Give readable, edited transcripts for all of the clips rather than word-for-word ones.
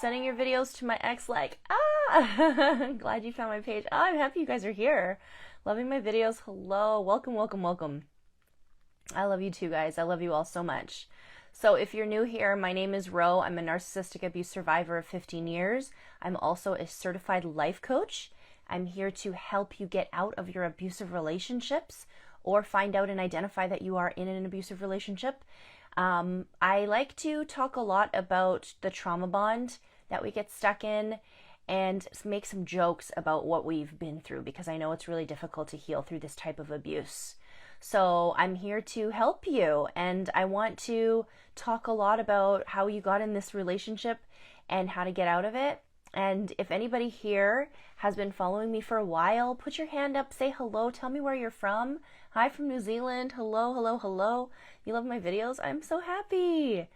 sending your videos to my ex like, ah, glad you found my page. Oh, I'm happy you guys are here. Loving my videos. Hello. Welcome, welcome, welcome. I love you too, guys. I love you all so much. So if you're new here, my name is Ro. I'm a narcissistic abuse survivor of 15 years. I'm also a certified life coach. I'm here to help you get out of your abusive relationships or find out and identify that you are in an abusive relationship. I like to talk a lot about the trauma bond that we get stuck in and make some jokes about what we've been through, because I know it's really difficult to heal through this type of abuse. So I'm here to help you, and I want to talk a lot about how you got in this relationship and how to get out of it. And if anybody here has been following me for a while, put your hand up, say hello, tell me where you're from. Hi from New Zealand. Hello, hello, hello. You love my videos? I'm so happy.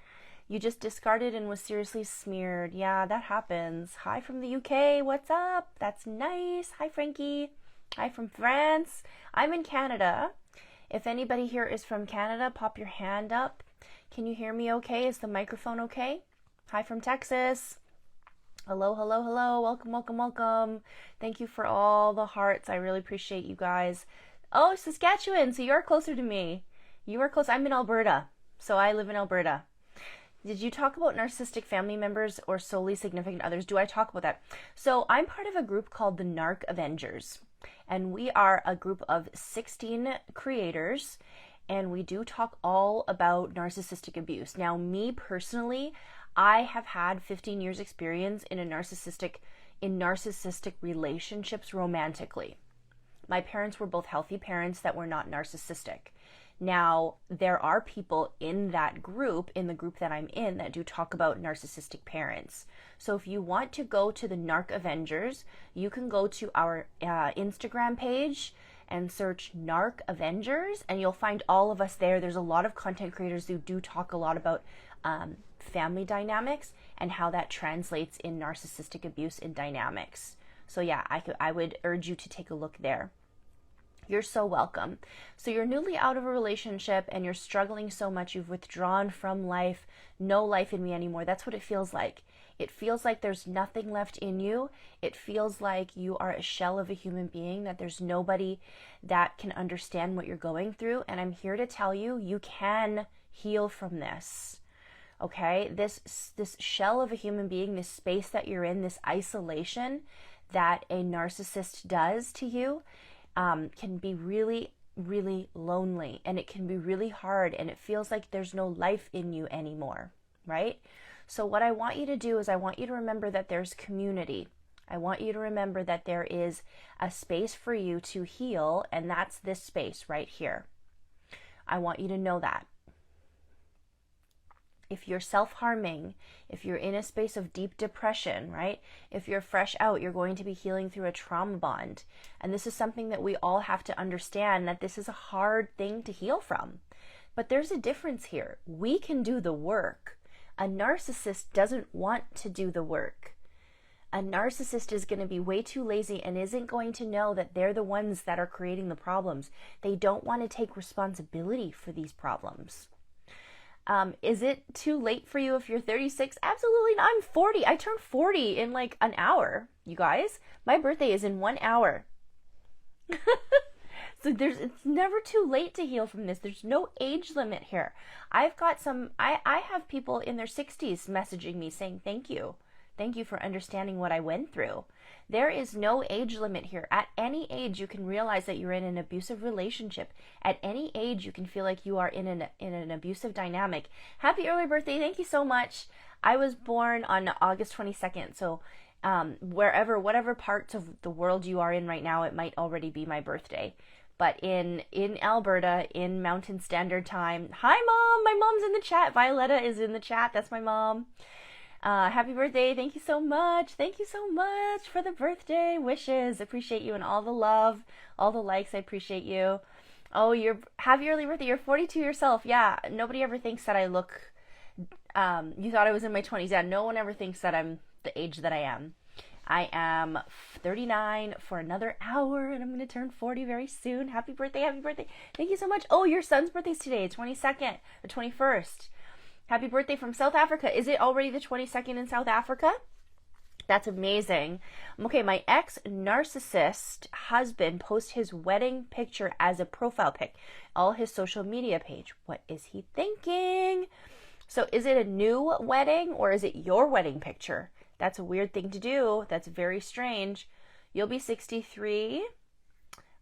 You just discarded and was seriously smeared. Yeah, that happens. Hi from the UK. What's up? That's nice. Hi, Frankie. Hi from France. I'm in Canada. If anybody here is from Canada, pop your hand up. Can you hear me okay? Is the microphone okay? Hi from Texas. Hello, hello, hello. Welcome, welcome, welcome. Thank you for all the hearts. I really appreciate you guys. Oh, Saskatchewan. So you're closer to me. You are close. I'm in Alberta. So I live in Alberta. Did you talk about narcissistic family members or solely significant others? Do I talk about that? So I'm part of a group called the Narc Avengers. And we are a group of 16 creators. And we do talk all about narcissistic abuse. Now, me personally, I have had 15 years experience in narcissistic relationships romantically. My parents were both healthy parents that were not narcissistic. Now, there are people in that group, in the group that I'm in, that do talk about narcissistic parents. So if you want to go to the Narc Avengers, you can go to our Instagram page and search Narc Avengers, and you'll find all of us there. There's a lot of content creators who do talk a lot about family dynamics and how that translates in narcissistic abuse in dynamics. So yeah, I would urge you to take a look there. You're so welcome. So you're newly out of a relationship and you're struggling so much, you've withdrawn from life, no life in me anymore. That's what it feels like. It feels like there's nothing left in you. It feels like you are a shell of a human being, that there's nobody that can understand what you're going through. And I'm here to tell you, you can heal from this. Okay? This shell of a human being, this space that you're in, this isolation that a narcissist does to you, can be really, really lonely, and it can be really hard, and it feels like there's no life in you anymore, right? So what I want you to do is I want you to remember that there's community. I want you to remember that there is a space for you to heal, and that's this space right here. I want you to know that. If you're self-harming, if you're in a space of deep depression, right? If you're fresh out, you're going to be healing through a trauma bond. And this is something that we all have to understand, that this is a hard thing to heal from. But there's a difference here. We can do the work. A narcissist doesn't want to do the work. A narcissist is going to be way too lazy and isn't going to know that they're the ones that are creating the problems. They don't want to take responsibility for these problems. Is it too late for you if you're 36? Absolutely not. I'm 40. I turned 40 in like an hour, you guys. My birthday is in 1 hour. So it's never too late to heal from this. There's no age limit here. I've got I have people in their 60s messaging me saying, thank you. Thank you for understanding what I went through. There is no age limit here. At any age, you can realize that you're in an abusive relationship. At any age, you can feel like you are in an abusive dynamic. Happy early birthday. Thank you so much. I was born on August 22nd. So whatever parts of the world you are in right now, it might already be my birthday. But in Alberta, in Mountain Standard Time. Hi, Mom. My mom's in the chat. Violetta is in the chat. That's my mom. Happy birthday. Thank you so much. Thank you so much for the birthday wishes. Appreciate you and all the love, all the likes. I appreciate you. Oh, happy early birthday. You're 42 yourself. Yeah. Nobody ever thinks that I look, you thought I was in my 20s. Yeah. No one ever thinks that I'm the age that I am. I am 39 for another hour, and I'm going to turn 40 very soon. Happy birthday. Happy birthday. Thank you so much. Oh, your son's birthday's today, 22nd or 21st. Happy birthday from South Africa. Is it already the 22nd in South Africa? That's amazing. Okay, my ex-narcissist husband posts his wedding picture as a profile pic, all his social media page. What is he thinking? So is it a new wedding or is it your wedding picture? That's a weird thing to do. That's very strange. You'll be 63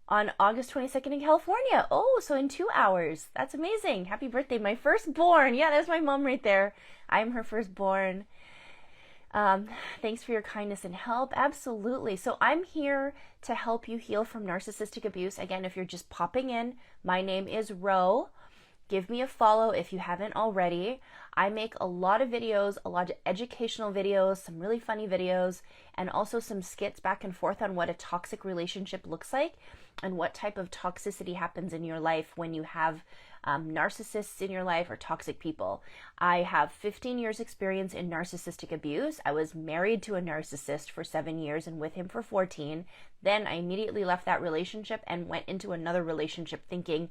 on August 22nd in California. Oh, so in 2 hours. That's amazing. Happy birthday. My firstborn. Yeah, that's my mom right there. I'm her firstborn. Thanks for your kindness and help. Absolutely. So I'm here to help you heal from narcissistic abuse. Again, if you're just popping in, my name is Ro. Give me a follow if you haven't already. I make a lot of videos, a lot of educational videos, some really funny videos, and also some skits back and forth on what a toxic relationship looks like and what type of toxicity happens in your life when you have narcissists in your life or toxic people. I have 15 years experience in narcissistic abuse. I was married to a narcissist for 7 years and with him for 14. Then I immediately left that relationship and went into another relationship thinking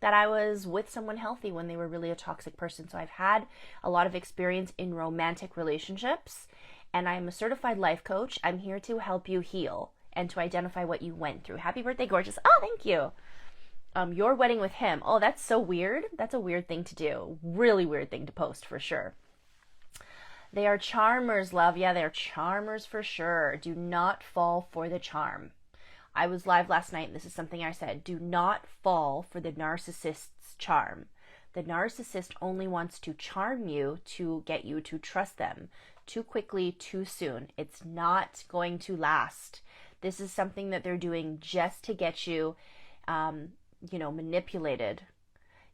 that I was with someone healthy when they were really a toxic person. So I've had a lot of experience in romantic relationships, and I'm a certified life coach. I'm here to help you heal and to identify what you went through. Happy birthday, gorgeous. Oh, thank you. Your wedding with him. Oh, that's so weird. That's a weird thing to do. Really weird thing to post for sure. They are charmers, love. Yeah, they're charmers for sure. Do not fall for the charm. I was live last night, and this is something I said. Do not fall for the narcissist's charm. The narcissist only wants to charm you to get you to trust them too quickly, too soon. It's not going to last. This is something that they're doing just to get you, manipulated.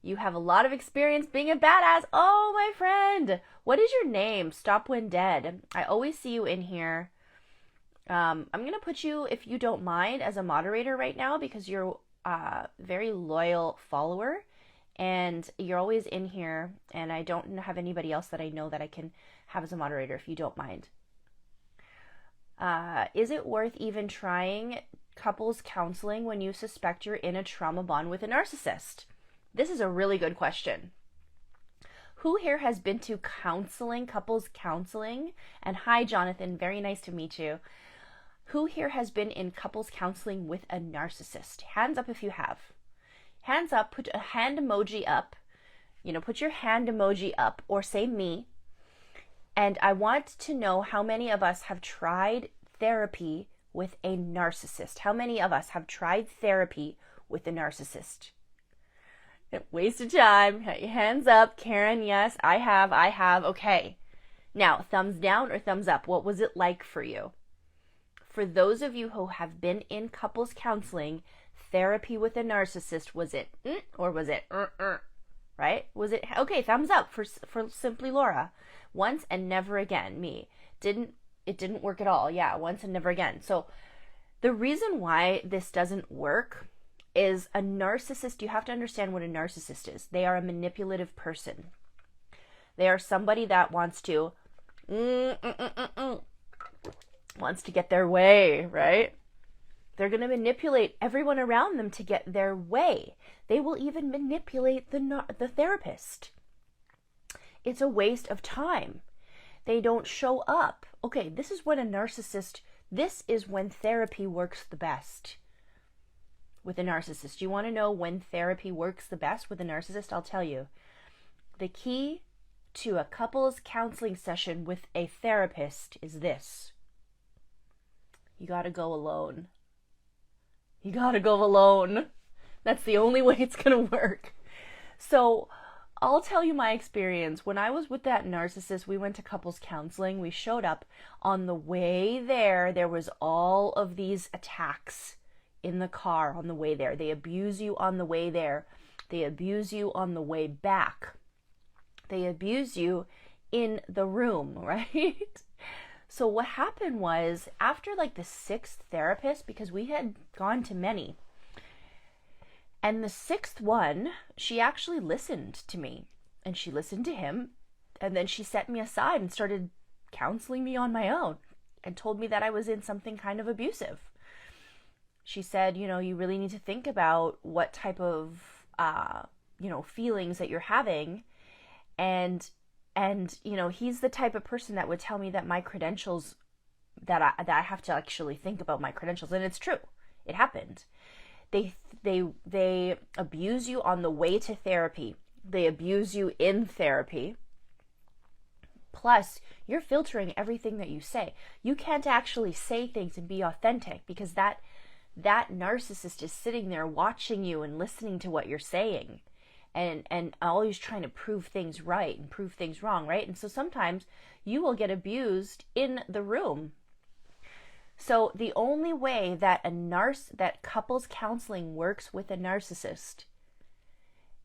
You have a lot of experience being a badass. Oh, my friend. What is your name? Stop when dead. I always see you in here. I'm going to put you, if you don't mind, as a moderator right now because you're a very loyal follower and you're always in here, and I don't have anybody else that I know that I can have as a moderator if you don't mind. Is it worth even trying couples counseling when you suspect you're in a trauma bond with a narcissist? This is a really good question. Who here has been to counseling, couples counseling? And hi, Jonathan, very nice to meet you. Who here has been in couples counseling with a narcissist? Hands up if you have. Hands up, put a hand emoji up. Put your hand emoji up or say me. And I want to know how many of us have tried therapy with a narcissist. How many of us have tried therapy with a narcissist? Waste of time. Hands up. Karen, yes, I have. Okay. Now, thumbs down or thumbs up? What was it like for you? For those of you who have been in couples counseling, therapy with a narcissist, was it or was it right? Was it okay? Thumbs up for Simply Laura. Once and never again. Me. It didn't work at all. Yeah, once and never again. So the reason why this doesn't work is a narcissist. You have to understand what a narcissist is. They are a manipulative person. They are somebody that wants to get their way, right? They're going to manipulate everyone around them to get their way. They will even manipulate the therapist. It's a waste of time. They don't show up. Okay, this is when therapy works the best with a narcissist. You want to know when therapy works the best with a narcissist? I'll tell you. The key to a couples counseling session with a therapist is this. You got to go alone. You got to go alone. That's the only way it's going to work. So I'll tell you my experience. When I was with that narcissist, we went to couples counseling. We showed up. On the way there, there was all of these attacks in the car on the way there. They abuse you on the way there. They abuse you on the way back. They abuse you in the room, right? So what happened was, after like the 6th therapist, because we had gone to many, and the 6th one, she actually listened to me, and she listened to him, and then she set me aside and started counseling me on my own, and told me that I was in something kind of abusive. She said, you really need to think about what type of, feelings that you're having, and And, you know, he's the type of person that would tell me that my credentials, that I have to actually think about my credentials. And it's true. It happened. They abuse you on the way to therapy. They abuse you in therapy. Plus, you're filtering everything that you say. You can't actually say things and be authentic because that narcissist is sitting there watching you and listening to what you're saying, and always trying to prove things right and prove things wrong, right? And so sometimes you will get abused in the room. So the only way that that couples counseling works with a narcissist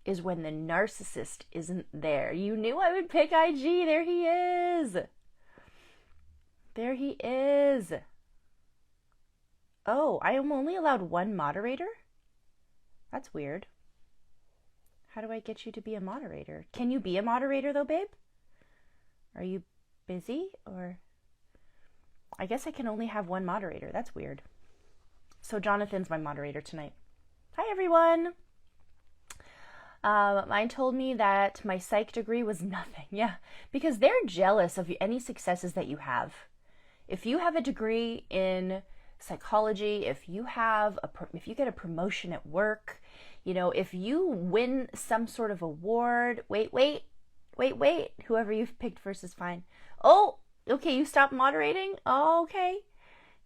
is when the narcissist isn't there. You knew I would pick IG. There he is. There he is. Oh, I am only allowed one moderator? That's weird. How do I get you to be a moderator? Can you be a moderator though, babe? Are you busy? Or I guess I can only have one moderator. That's weird. So Jonathan's my moderator tonight. Hi, everyone. Mine told me that my psych degree was nothing. Yeah, because they're jealous of any successes that you have. If you have a degree in psychology, if you get a promotion at work, you know, if you win some sort of award, wait, whoever you've picked first is fine. Oh, okay, you stopped moderating? Oh, okay.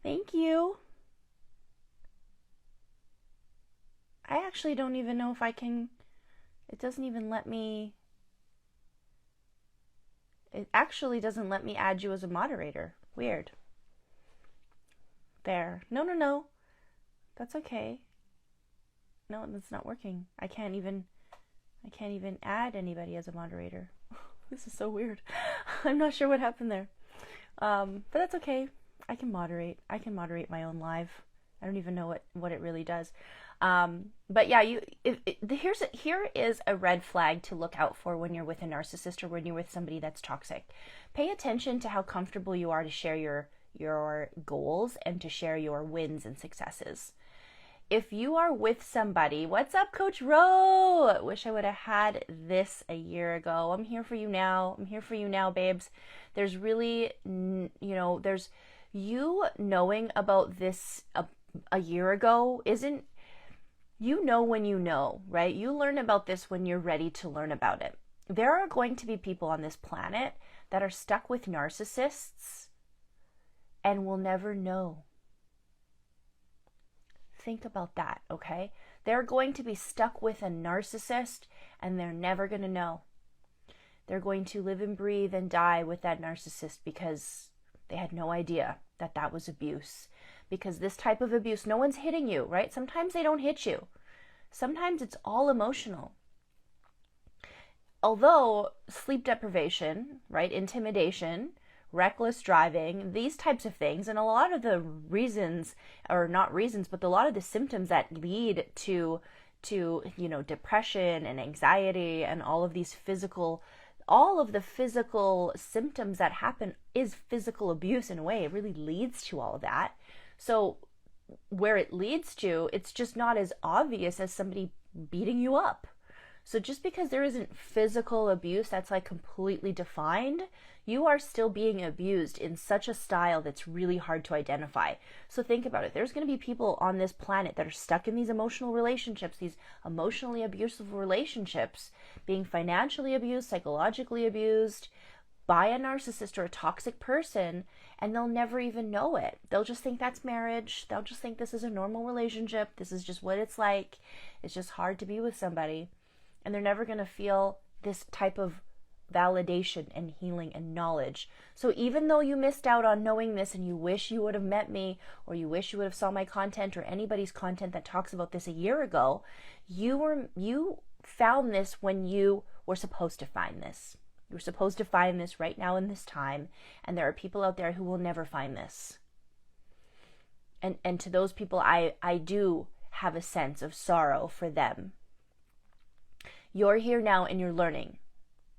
Thank you. I actually don't even know if I can. It doesn't even let me. It actually doesn't let me add you as a moderator. Weird. There. No. That's okay. No, that's not working. I can't even add anybody as a moderator. This is so weird. I'm not sure what happened there. But that's okay. I can moderate. I can moderate my own live. I don't even know what it really does. But yeah, here is a red flag to look out for when you're with a narcissist or when you're with somebody that's toxic. Pay attention to how comfortable you are to share your goals and to share your wins and successes. If you are with somebody, what's up, Coach Ro? Wish I would have had this a year ago. I'm here for you now. I'm here for you now, babes. There's really, there's you knowing about this a year ago isn't, when you know, right? You learn about this when you're ready to learn about it. There are going to be people on this planet that are stuck with narcissists and will never know. Think about that, okay? They're going to be stuck with a narcissist and they're never going to know. They're going to live and breathe and die with that narcissist because they had no idea that was abuse. Because this type of abuse, no one's hitting you, right? Sometimes they don't hit you. Sometimes it's all emotional. Although sleep deprivation, right, intimidation, reckless driving, these types of things, and a lot of the reasons, or not reasons, but a lot of the symptoms that lead to depression and anxiety and all of the physical symptoms that happen is physical abuse in a way. It really leads to all of that. So where it leads to, it's just not as obvious as somebody beating you up. So just because there isn't physical abuse that's like completely defined, you are still being abused in such a style that's really hard to identify. So think about it. There's going to be people on this planet that are stuck in these emotional relationships, these emotionally abusive relationships, being financially abused, psychologically abused by a narcissist or a toxic person, and they'll never even know it. They'll just think that's marriage. They'll just think this is a normal relationship. This is just what it's like. It's just hard to be with somebody. And they're never going to feel this type of validation and healing and knowledge. So even though you missed out on knowing this and you wish you would have met me, or you wish you would have saw my content or anybody's content that talks about this a year ago, you found this when you were supposed to find this. You're supposed to find this right now in this time, and there are people out there who will never find this. And to those people, I do have a sense of sorrow for them. You're here now and you're learning.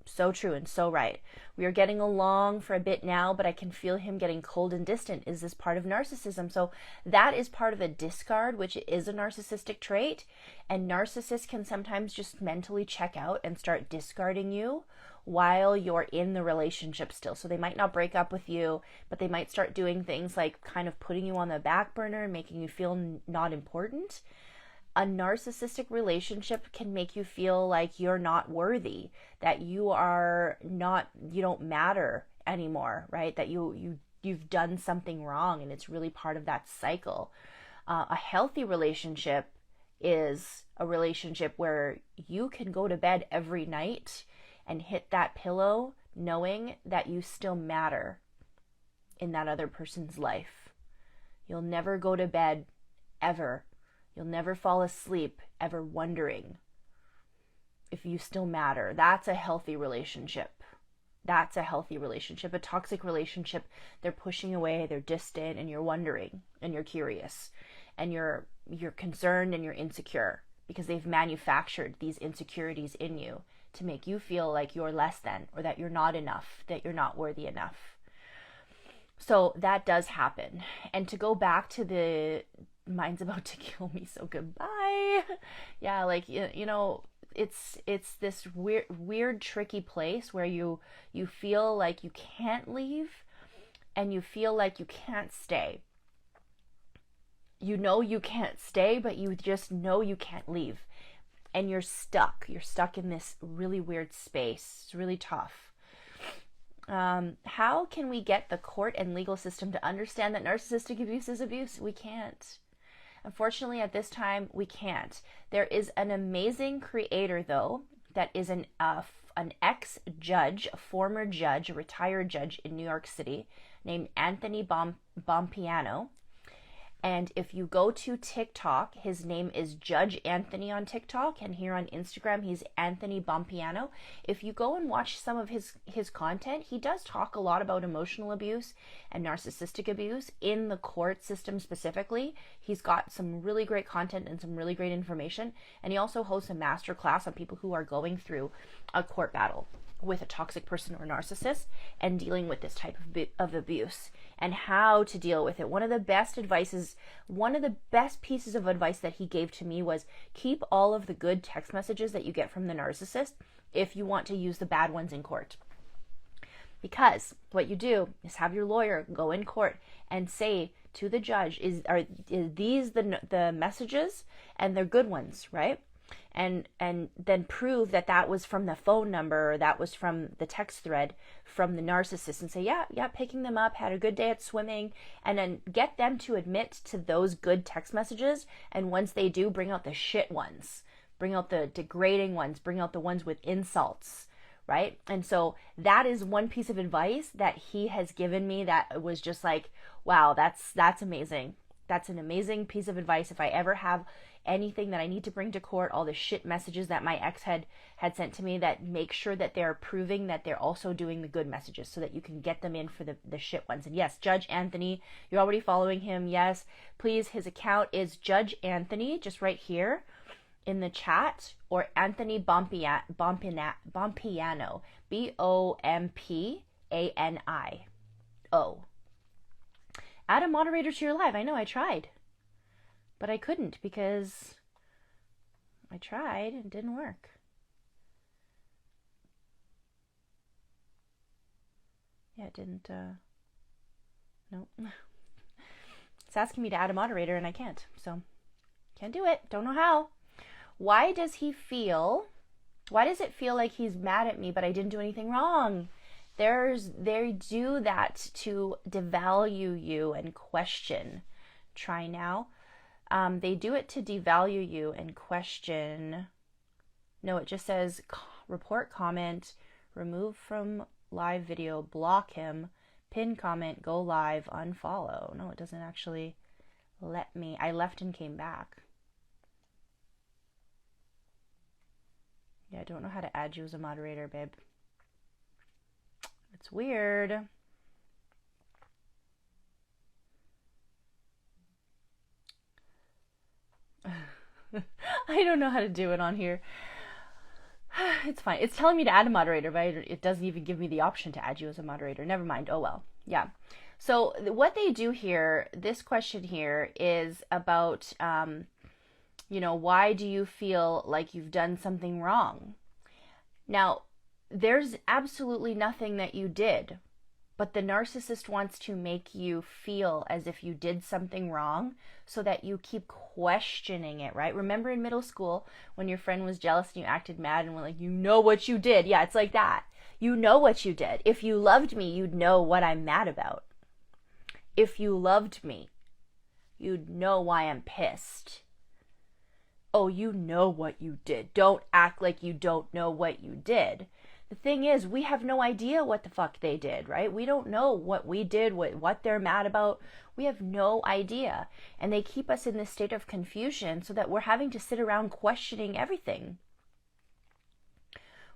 So true and so right. We are getting along for a bit now, but I can feel him getting cold and distant. Is this part of narcissism? So that is part of a discard, which is a narcissistic trait. And narcissists can sometimes just mentally check out and start discarding you while you're in the relationship still. So they might not break up with you, but they might start doing things like kind of putting you on the back burner and making you feel not important. A narcissistic relationship can make you feel like you're not worthy, that you don't matter anymore, right? That you've done something wrong, and it's really part of that cycle. A healthy relationship is a relationship where you can go to bed every night and hit that pillow knowing that you still matter in that other person's life. You'll never go to bed ever. You'll never fall asleep ever wondering if you still matter. That's a healthy relationship. That's a healthy relationship. A toxic relationship, they're pushing away, they're distant, and you're wondering, and you're curious, and you're concerned, and you're insecure because they've manufactured these insecurities in you to make you feel like you're less than, or that you're not enough, that you're not worthy enough. So that does happen. And to go back to the mine's about to kill me, so goodbye. Yeah, like, you know, it's this weird tricky place where you feel like you can't leave, and you feel like you can't stay. You know you can't stay, but you just know you can't leave. And you're stuck. You're stuck in this really weird space. It's really tough. How can we get the court and legal system to understand that narcissistic abuse is abuse? We can't. Unfortunately, at this time, we can't. There is an amazing creator, though, that is an ex-judge, a former judge, a retired judge in New York City, named Anthony Bompiano. And if you go to TikTok, his name is Judge Anthony on TikTok, and here on Instagram, he's Anthony Bompiano. If you go and watch some of his content, he does talk a lot about emotional abuse and narcissistic abuse in the court system specifically. He's got some really great content and some really great information, and he also hosts a master class on people who are going through a court battle with a toxic person or narcissist and dealing with this type of abuse and how to deal with it. One of the best pieces of advice that he gave to me was keep all of the good text messages that you get from the narcissist if you want to use the bad ones in court. Because what you do is have your lawyer go in court and say to the judge, are these the messages? And they're good ones, right? And then prove that was from the phone number, or that was from the text thread from the narcissist, and say, yeah, picking them up, had a good day at swimming, and then get them to admit to those good text messages. And once they do, bring out the shit ones, bring out the degrading ones, bring out the ones with insults, right? And so that is one piece of advice that he has given me that was just like, wow, that's amazing. That's an amazing piece of advice. If I ever have anything that I need to bring to court, all the shit messages that my ex had sent to me, that make sure that they're proving that they're also doing the good messages so that you can get them in for the shit ones. And yes, Judge Anthony, you're already following him. Yes, please. His account is Judge Anthony, just right here in the chat, or Anthony Bompiano, Bompano. Add a moderator to your live. I know, I tried. But I couldn't because I tried and it didn't work. Yeah, it didn't, nope. It's asking me to add a moderator and I can't. So, can't do it. Don't know how. Why does it feel like he's mad at me but I didn't do anything wrong? They do that to devalue you and question. Try now. They do it to devalue you and question. No, it just says report comment, remove from live video, block him, pin comment, go live, unfollow. No, it doesn't actually let me. I left and came back. Yeah, I don't know how to add you as a moderator, babe. It's weird. I don't know how to do it on here. It's fine. It's telling me to add a moderator, but it doesn't even give me the option to add you as a moderator. Never mind. Oh well. Yeah. So what they do here, this question here is about, why do you feel like you've done something wrong? Now, there's absolutely nothing that you did, but the narcissist wants to make you feel as if you did something wrong so that you keep questioning it, right? Remember in middle school when your friend was jealous and you acted mad and were like, you know what you did. Yeah, it's like that. You know what you did. If you loved me, you'd know what I'm mad about. If you loved me, you'd know why I'm pissed. Oh, you know what you did. Don't act like you don't know what you did. The thing is, we have no idea what the fuck they did, right? We don't know what we did, what they're mad about. We have no idea. And they keep us in this state of confusion so that we're having to sit around questioning everything.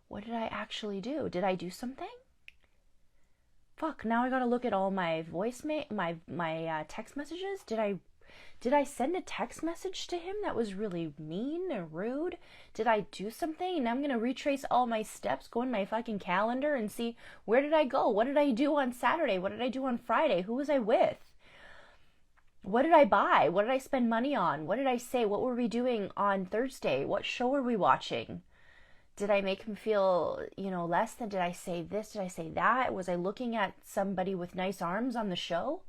What did I actually do? Did I do something? Fuck, now I gotta look at all my my text messages. Did I send a text message to him that was really mean or rude? Did I do something? And I'm going to retrace all my steps, go in my fucking calendar and see, where did I go? What did I do on Saturday? What did I do on Friday? Who was I with? What did I buy? What did I spend money on? What did I say? What were we doing on Thursday? What show were we watching? Did I make him feel, less than? Did I say this? Did I say that? Was I looking at somebody with nice arms on the show?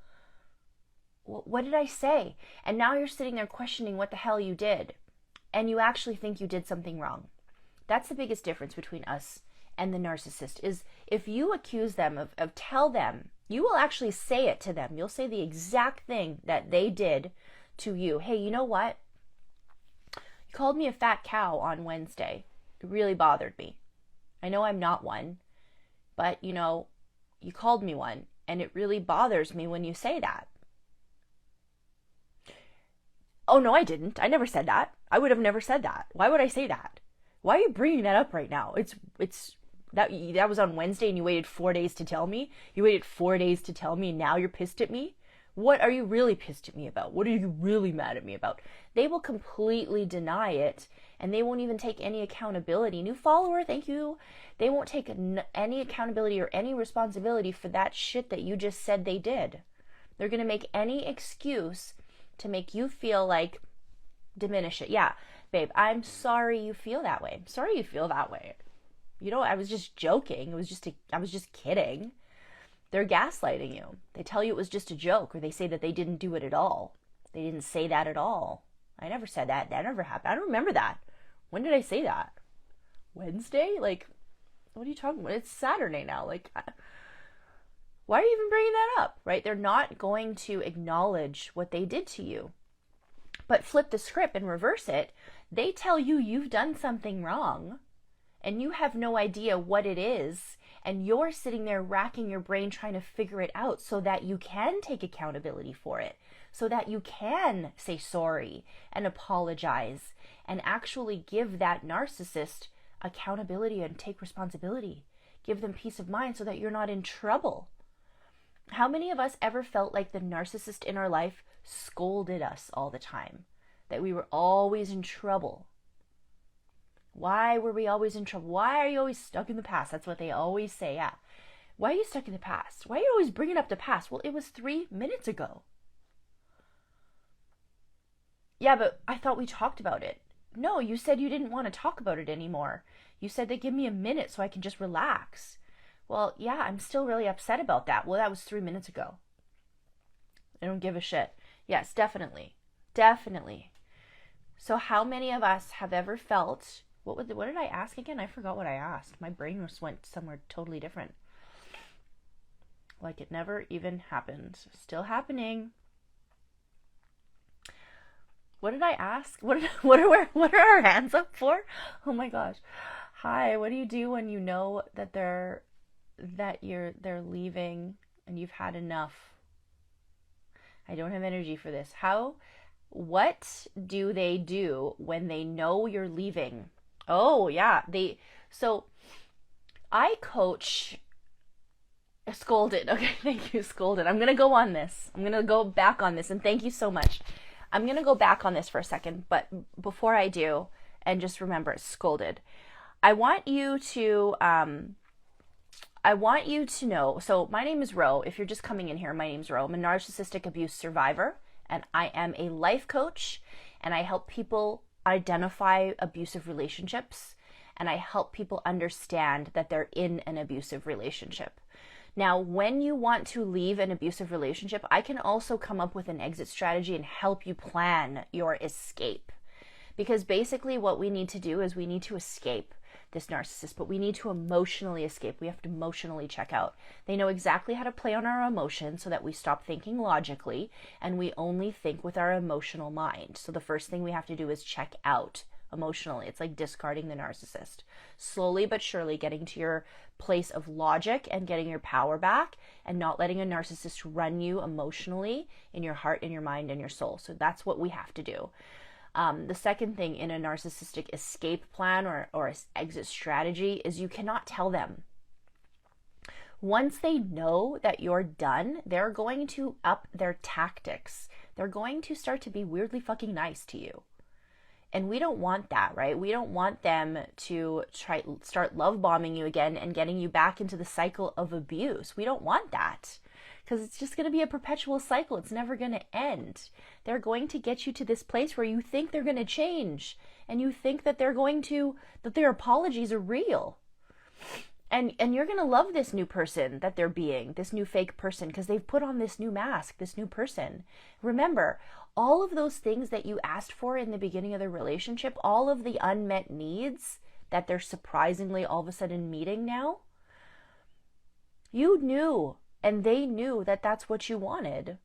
What did I say? And now you're sitting there questioning what the hell you did. And you actually think you did something wrong. That's the biggest difference between us and the narcissist, is if you accuse them of tell them, you will actually say it to them. You'll say the exact thing that they did to you. Hey, you know what? You called me a fat cow on Wednesday. It really bothered me. I know I'm not one, but you called me one, and it really bothers me when you say that. Oh, no, I didn't. I never said that. I would have never said that. Why would I say that? Why are you bringing that up right now? That was on Wednesday and you waited 4 days to tell me? You waited 4 days to tell me and now you're pissed at me? What are you really pissed at me about? What are you really mad at me about? They will completely deny it and they won't even take any accountability. New follower, thank you. They won't take any accountability or any responsibility for that shit that you just said they did. They're going to make any excuse to make you feel like, diminish it. Yeah, babe, I'm sorry you feel that way. I'm sorry you feel that way. I was just joking. I was just kidding. They're gaslighting you. They tell you it was just a joke, or they say that they didn't do it at all. They didn't say that at all. I never said that. That never happened. I don't remember that. When did I say that? Wednesday? Like, what are you talking about? It's Saturday now. Like, why are you even bringing that up, right? They're not going to acknowledge what they did to you. But flip the script and reverse it. They tell you you've done something wrong and you have no idea what it is. And you're sitting there racking your brain trying to figure it out so that you can take accountability for it, so that you can say sorry and apologize and actually give that narcissist accountability and take responsibility. Give them peace of mind so that you're not in trouble. How many of us ever felt like the narcissist in our life scolded us all the time? That we were always in trouble? Why were we always in trouble? Why are you always stuck in the past? That's what they always say, yeah. Why are you stuck in the past? Why are you always bringing up the past? Well, it was 3 minutes ago. Yeah, but I thought we talked about it. No, you said you didn't want to talk about it anymore. You said that give me a minute so I can just relax. Well, yeah, I'm still really upset about that. Well, that was 3 minutes ago. I don't give a shit. Yes, definitely. Definitely. So how many of us have ever felt, what did I ask again? I forgot what I asked. My brain just went somewhere totally different. Like it never even happened. Still happening. What did I ask? What are our hands up for? Oh my gosh. Hi, what do you do when you know that they're leaving and you've had enough? I don't have energy for this. What do they do when they know you're leaving? Oh yeah, so I coach scolded. Okay, thank you, scolded. I'm going to go on this. I'm going to go back on this, and thank you so much. I'm going to go back on this for a second, but before I do, and just remember, scolded. I want you to know, so my name is Ro. If you're just coming in here, my name's Ro. I'm a narcissistic abuse survivor, and I am a life coach, and I help people identify abusive relationships and I help people understand that they're in an abusive relationship. Now, when you want to leave an abusive relationship, I can also come up with an exit strategy and help you plan your escape. Because basically what we need to do is we need to escape this narcissist, but we need to emotionally escape. We have to emotionally check out. They know exactly how to play on our emotions so that we stop thinking logically and we only think with our emotional mind. So the first thing we have to do is check out emotionally. It's like discarding the narcissist. Slowly but surely getting to your place of logic and getting your power back and not letting a narcissist run you emotionally in your heart, in your mind, and your soul. So that's what we have to do. The second thing in a narcissistic escape plan or exit strategy is you cannot tell them. Once they know that you're done, they're going to up their tactics. They're going to start to be weirdly fucking nice to you. And we don't want that, right? We don't want them to start love bombing you again and getting you back into the cycle of abuse. We don't want that because it's just going to be a perpetual cycle. It's never going to end. They're going to get you to this place where you think they're going to change and you think that that their apologies are real. And you're going to love this new person that they're being, this new fake person, because they've put on this new mask, this new person. Remember, all of those things that you asked for in the beginning of the relationship, all of the unmet needs that they're surprisingly all of a sudden meeting now, you knew and they knew that that's what you wanted.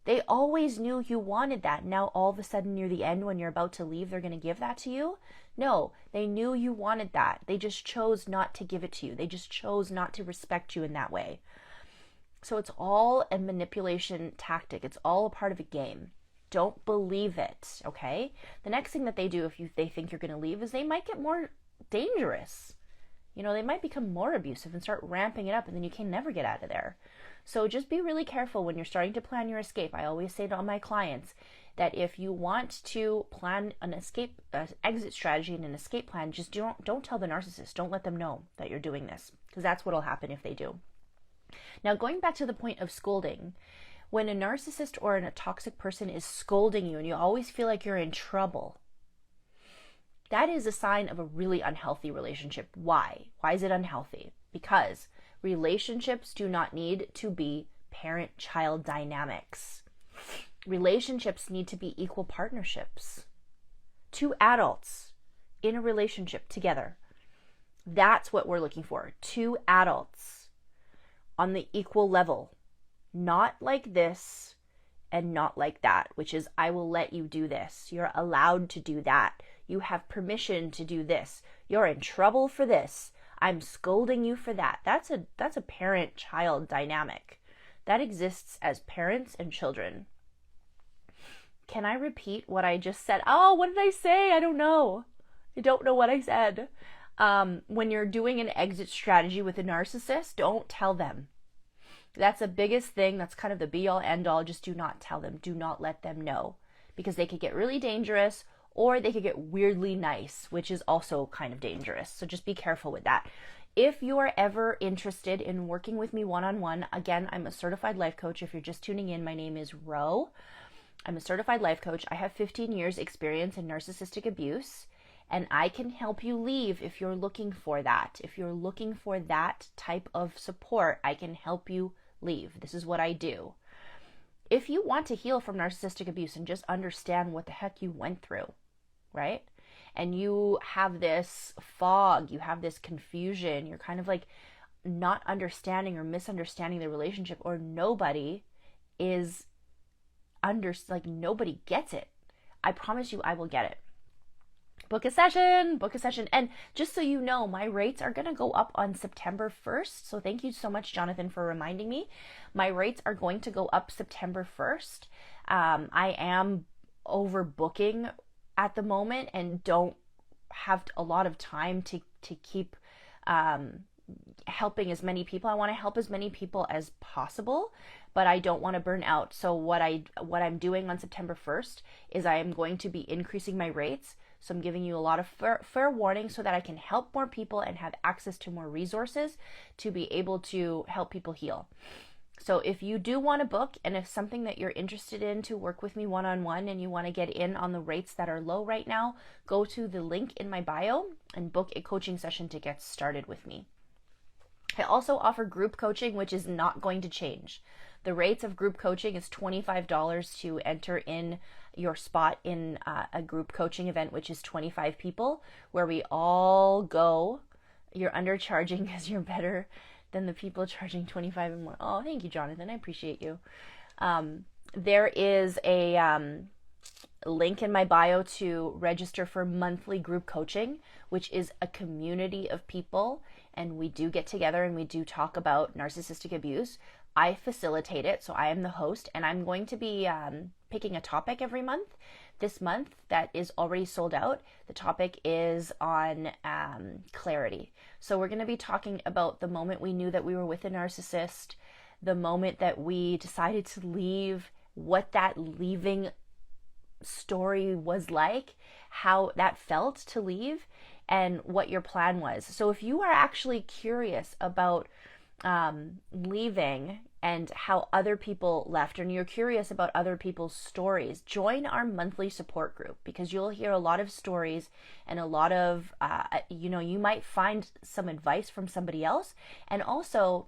They always knew you wanted that. Now all of a sudden near the end when you're about to leave, they're going to give that to you? No, they knew you wanted that. They just chose not to give it to you. They just chose not to respect you in that way. So it's all a manipulation tactic. It's all a part of a game. Don't believe it, okay? The next thing that they do if they think you're going to leave is they might get more dangerous. You know, they might become more abusive and start ramping it up, and then you can never get out of there. So just be really careful when you're starting to plan your escape. I always say to all my clients that if you want to plan an exit strategy and an escape plan, just don't tell the narcissist. Don't let them know that you're doing this, because that's what will happen if they do. Now, going back to the point of scolding, when a narcissist or a toxic person is scolding you and you always feel like you're in trouble, that is a sign of a really unhealthy relationship. Why? Why is it unhealthy? Because relationships do not need to be parent-child dynamics. Relationships need to be equal partnerships. Two adults in a relationship together. That's what we're looking for. Two adults on the equal level. Not like this and not like that, which is I will let you do this. You're allowed to do that. You have permission to do this. You're in trouble for this. I'm scolding you for that. That's a parent-child dynamic. That exists as parents and children. Can I repeat what I just said? Oh, what did I say? I don't know. I don't know what I said. When you're doing an exit strategy with a narcissist, don't tell them. That's the biggest thing. That's kind of the be-all, end-all. Just do not tell them. Do not let them know. Because they could get really dangerous or they could get weirdly nice, which is also kind of dangerous. So just be careful with that. If you are ever interested in working with me one-on-one, again, I'm a certified life coach. If you're just tuning in, my name is Ro. I'm a certified life coach. I have 15 years experience in narcissistic abuse, and I can help you leave if you're looking for that. If you're looking for that type of support, I can help you leave. This is what I do. If you want to heal from narcissistic abuse and just understand what the heck you went through, right? And you have this fog, you have this confusion, you're kind of like not understanding or misunderstanding the relationship, or nobody is nobody gets it. I promise you I will get it. Book a session. And just so you know, my rates are going to go up on September 1st. So thank you so much, Jonathan, for reminding me. My rates are going to go up September 1st. I am overbooking at the moment and don't have a lot of time to keep helping as many people. I want to help as many people as possible, but I don't want to burn out. So what I'm doing on September 1st is I am going to be increasing my rates. So I'm giving you a lot of fair warning so that I can help more people and have access to more resources to be able to help people heal. So if you do want to book, and if something that you're interested in to work with me one-on-one and you want to get in on the rates that are low right now, go to the link in my bio and book a coaching session to get started with me. I also offer group coaching, which is not going to change. The rates of group coaching is $25 to enter in your spot in a group coaching event, which is 25 people, where we all go. You're undercharging because you're better than the people charging 25 and more. Oh, thank you, Jonathan. I appreciate you. There is a link in my bio to register for monthly group coaching, which is a community of people, and we do get together and we do talk about narcissistic abuse. I facilitate it, so I am the host, and I'm going to be picking a topic every month. This month, that is already sold out, the topic is on clarity. So we're going to be talking about the moment we knew that we were with a narcissist, the moment that we decided to leave, what that leaving story was like, how that felt to leave, and what your plan was. So if you are actually curious about leaving and how other people left, and you're curious about other people's stories, join our monthly support group, because you'll hear a lot of stories and a lot of, you might find some advice from somebody else, and also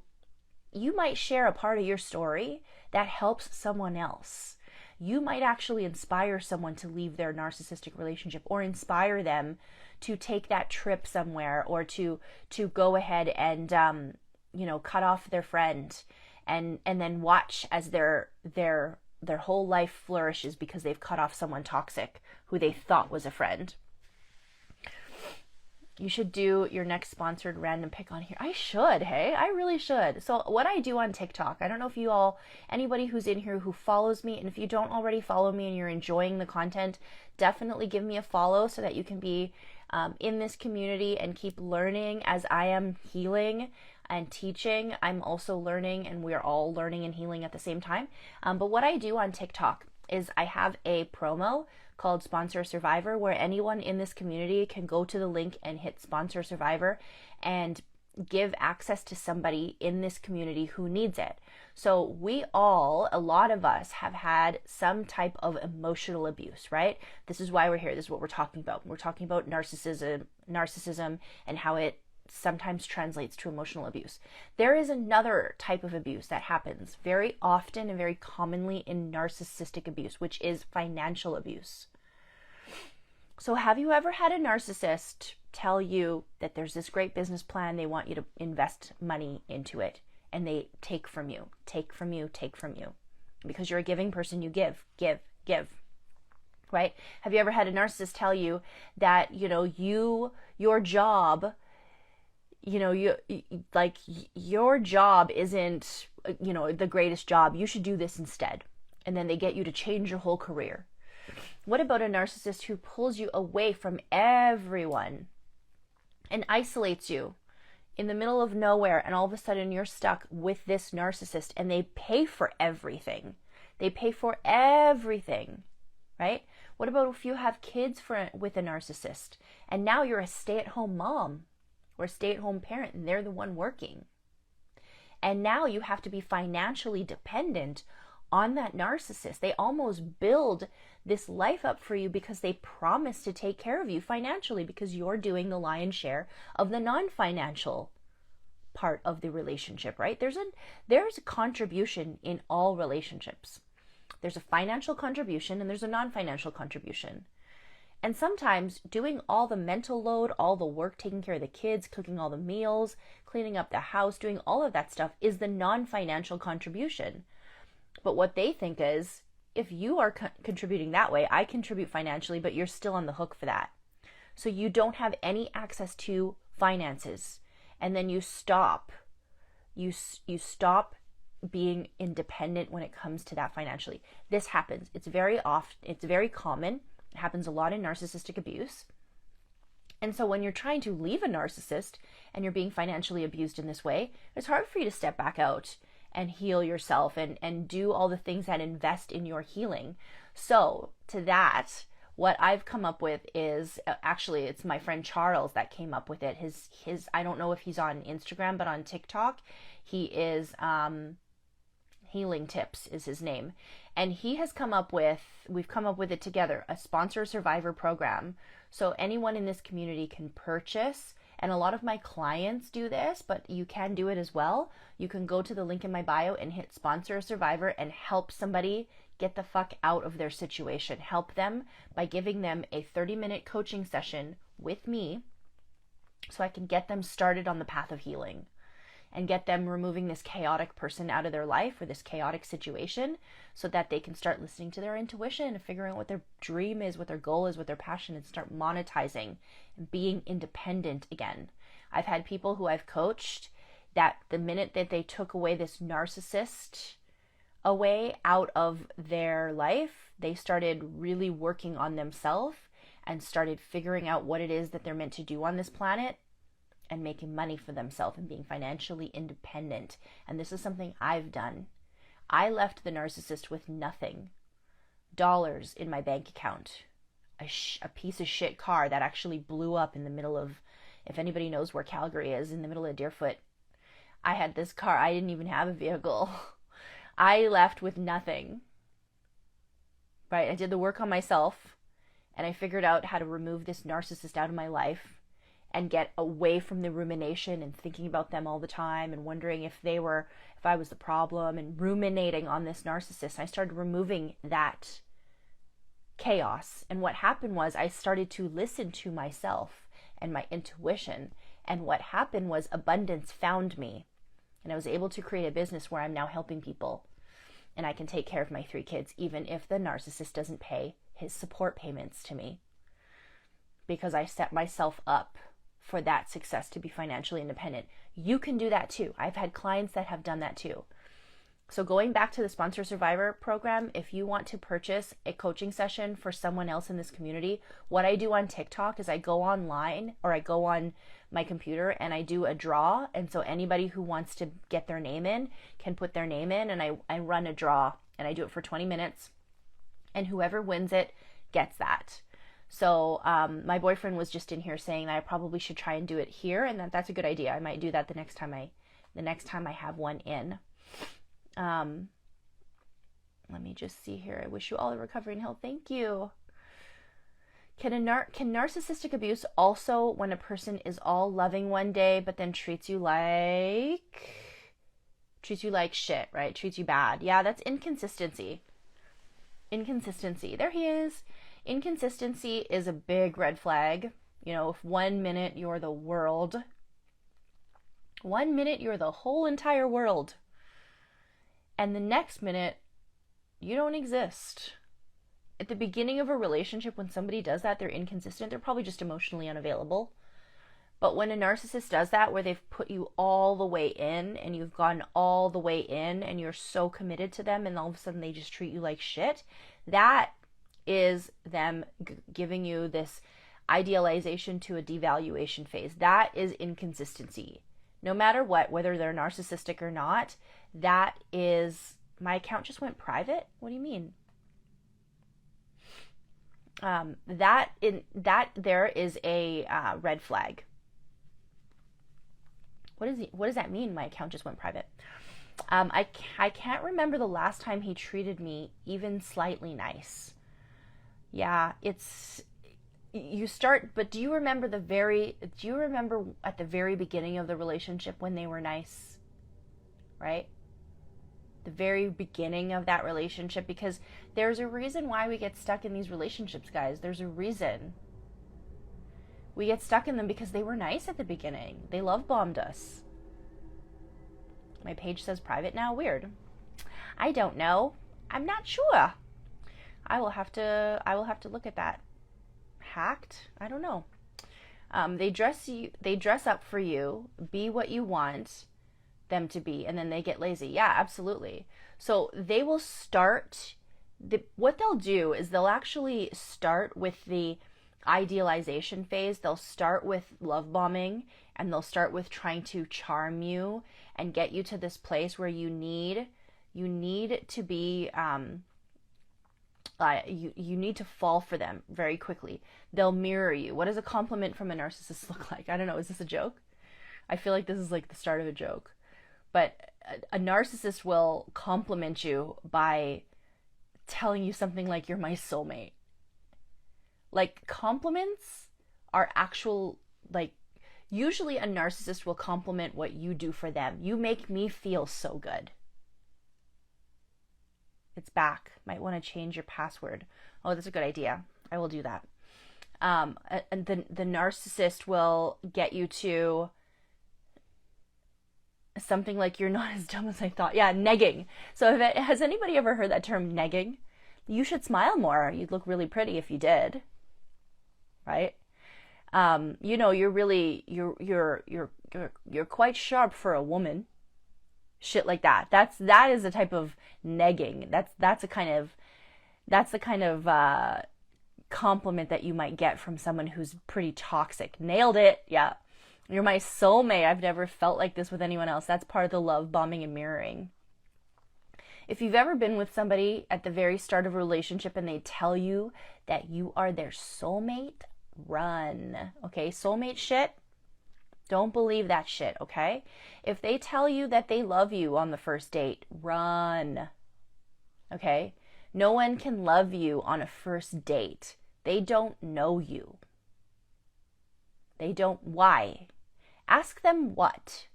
you might share a part of your story that helps someone else. You might actually inspire someone to leave their narcissistic relationship, or inspire them to take that trip somewhere, or to go ahead and cut off their friend and then watch as their whole life flourishes because they've cut off someone toxic who they thought was a friend. You should do your next sponsored random pick on here. I should, hey? I really should. So what I do on TikTok, I don't know if anybody who's in here who follows me, and if you don't already follow me and you're enjoying the content, definitely give me a follow so that you can be in this community and keep learning as I am healing and teaching. I'm also learning, and we're all learning and healing at the same time. But what I do on TikTok is I have a promo called Sponsor Survivor, where anyone in this community can go to the link and hit Sponsor Survivor and give access to somebody in this community who needs it. So a lot of us have had some type of emotional abuse, right? This is why we're here. This is what we're talking about. We're talking about narcissism and how it sometimes translates to emotional abuse. There is another type of abuse that happens very often and very commonly in narcissistic abuse, which is financial abuse. So have you ever had a narcissist tell you that there's this great business plan, they want you to invest money into it, and they take from you, because you're a giving person? You give, right? Have you ever had a narcissist tell you that, your job, your job isn't, the greatest job, you should do this instead, and then they get you to change your whole career? What about a narcissist who pulls you away from everyone and isolates you in the middle of nowhere, and all of a sudden you're stuck with this narcissist, and they pay for everything? Right? What about if you have kids with a narcissist, and now you're a stay-at-home mom or a stay-at-home parent, and they're the one working, and now you have to be financially dependent on that narcissist? They almost build this life up for you because they promise to take care of you financially, because you're doing the lion's share of the non-financial part of the relationship, right? There's a contribution in all relationships. There's a financial contribution and there's a non-financial contribution. And sometimes doing all the mental load, all the work, taking care of the kids, cooking all the meals, cleaning up the house, doing all of that stuff is the non-financial contribution. But what they think is, if you are contributing that way, I contribute financially, but you're still on the hook for that. So you don't have any access to finances, and then you stop. You stop being independent when it comes to that financially. This happens. It's very common. It happens a lot in narcissistic abuse. And so when you're trying to leave a narcissist and you're being financially abused in this way, it's hard for you to step back out and heal yourself and do all the things that invest in your healing. So to that, what I've come up with is, actually it's my friend Charles that came up with it. His I don't know if he's on Instagram, but on TikTok, he is Healing Tips is his name. And he has we've come up with it together, a sponsor survivor program. So anyone in this community can purchase, and a lot of my clients do this, but you can do it as well. You can go to the link in my bio and hit sponsor a survivor and help somebody get the fuck out of their situation. Help them by giving them a 30-minute coaching session with me so I can get them started on the path of healing and get them removing this chaotic person out of their life or this chaotic situation so that they can start listening to their intuition and figuring out what their dream is, what their goal is, what their passion is, start monetizing and being independent again. I've had people who I've coached that the minute that they took away this narcissist away out of their life, they started really working on themselves and started figuring out what it is that they're meant to do on this planet and making money for themselves and being financially independent. And this is something I've done. I left the narcissist with nothing. Dollars in my bank account. A piece of shit car that actually blew up in the middle of, if anybody knows where Calgary is, in the middle of Deerfoot. I had this car. I didn't even have a vehicle. I left with nothing. Right? I did the work on myself and I figured out how to remove this narcissist out of my life and get away from the rumination and thinking about them all the time and wondering if I was the problem and ruminating on this narcissist. I started removing that chaos. And what happened was I started to listen to myself and my intuition. And what happened was abundance found me. And I was able to create a business where I'm now helping people. And I can take care of my 3 kids, even if the narcissist doesn't pay his support payments to me. Because I set myself up for that success to be financially independent. You can do that too. I've had clients that have done that too. So going back to the Sponsor Survivor program, if you want to purchase a coaching session for someone else in this community, what I do on TikTok is I go online or I go on my computer and I do a draw. And so anybody who wants to get their name in can put their name in, and I run a draw and I do it for 20 minutes. And whoever wins it gets that. So my boyfriend was just in here saying that I probably should try and do it here, and that's a good idea. I might do that the next time I have one in. Let me just see here. I wish you all a recovery and health. Thank you. Can narcissistic abuse also when a person is all loving one day but then treats you like shit, right? Treats you bad. Yeah, that's inconsistency. There he is. Inconsistency is a big red flag. You know, if 1 minute you're the world, 1 minute you're the whole entire world, and the next minute you don't exist. At the beginning of a relationship, when somebody does that, they're inconsistent. They're probably just emotionally unavailable. But when a narcissist does that, where they've put you all the way in and you've gone all the way in and you're so committed to them and all of a sudden they just treat you like shit, that is them giving you this idealization to a devaluation phase. That is inconsistency. No matter what, whether they're narcissistic or not, that is, my account just went private? What do you mean? There is a red flag. What does that mean? My account just went private. I can't remember the last time he treated me even slightly nice. Yeah, but do you remember at the very beginning of the relationship when they were nice? Right? The very beginning of that relationship, because there's a reason why we get stuck in these relationships, guys. There's a reason. We get stuck in them because they were nice at the beginning. They love bombed us. My page says private now. Weird. I don't know. I'm not sure. I will have to look at that. Hacked? I don't know. They dress up for you, be what you want them to be, and then they get lazy. Yeah, absolutely. So they will start, what they'll do is they'll actually start with the idealization phase. They'll start with love bombing, and they'll start with trying to charm you and get you to this place where you need to be you need to fall for them very quickly. They'll mirror you. What does a compliment from a narcissist look like? I don't know. Is this a joke? I feel like this is like the start of a joke. But a narcissist will compliment you by telling you something like, you're my soulmate. Like, compliments are actual, like, usually a narcissist will compliment what you do for them. You make me feel so good. It's back. Might want to change your password. Oh, that's a good idea. I will do that. And the narcissist will get you to something like, you're not as dumb as I thought. Yeah, negging. So has anybody ever heard that term, negging? You should smile more. You'd look really pretty if you did. Right? You know, you're quite sharp for a woman. Shit like that. That is a type of negging. That's the kind of compliment that you might get from someone who's pretty toxic. Nailed it. Yeah. You're my soulmate. I've never felt like this with anyone else. That's part of the love bombing and mirroring. If you've ever been with somebody at the very start of a relationship and they tell you that you are their soulmate, run. Okay? Soulmate shit, don't believe that shit, okay? If they tell you that they love you on the first date, run. Okay? No one can love you on a first date. They don't know you. They don't. Why? Ask them what.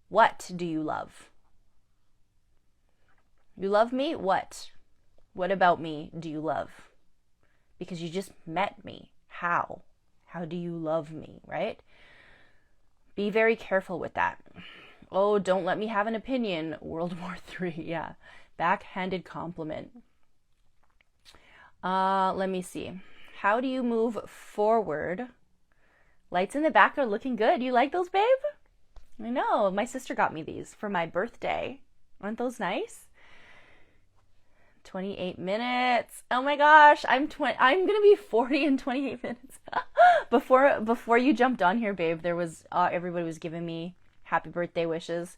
What do you love? You love me? What? What about me do you love? Because you just met me. How? How do you love me, right? Be very careful with that. Oh, don't let me have an opinion. World War III, yeah. Backhanded compliment. Let me see. How do you move forward? Lights in the back are looking good. You like those, babe? I know. My sister got me these for my birthday. Aren't those nice? 28 minutes. Oh my gosh, I'm going to be 40 in 28 minutes. Before you jumped on here, babe, there was everybody was giving me happy birthday wishes.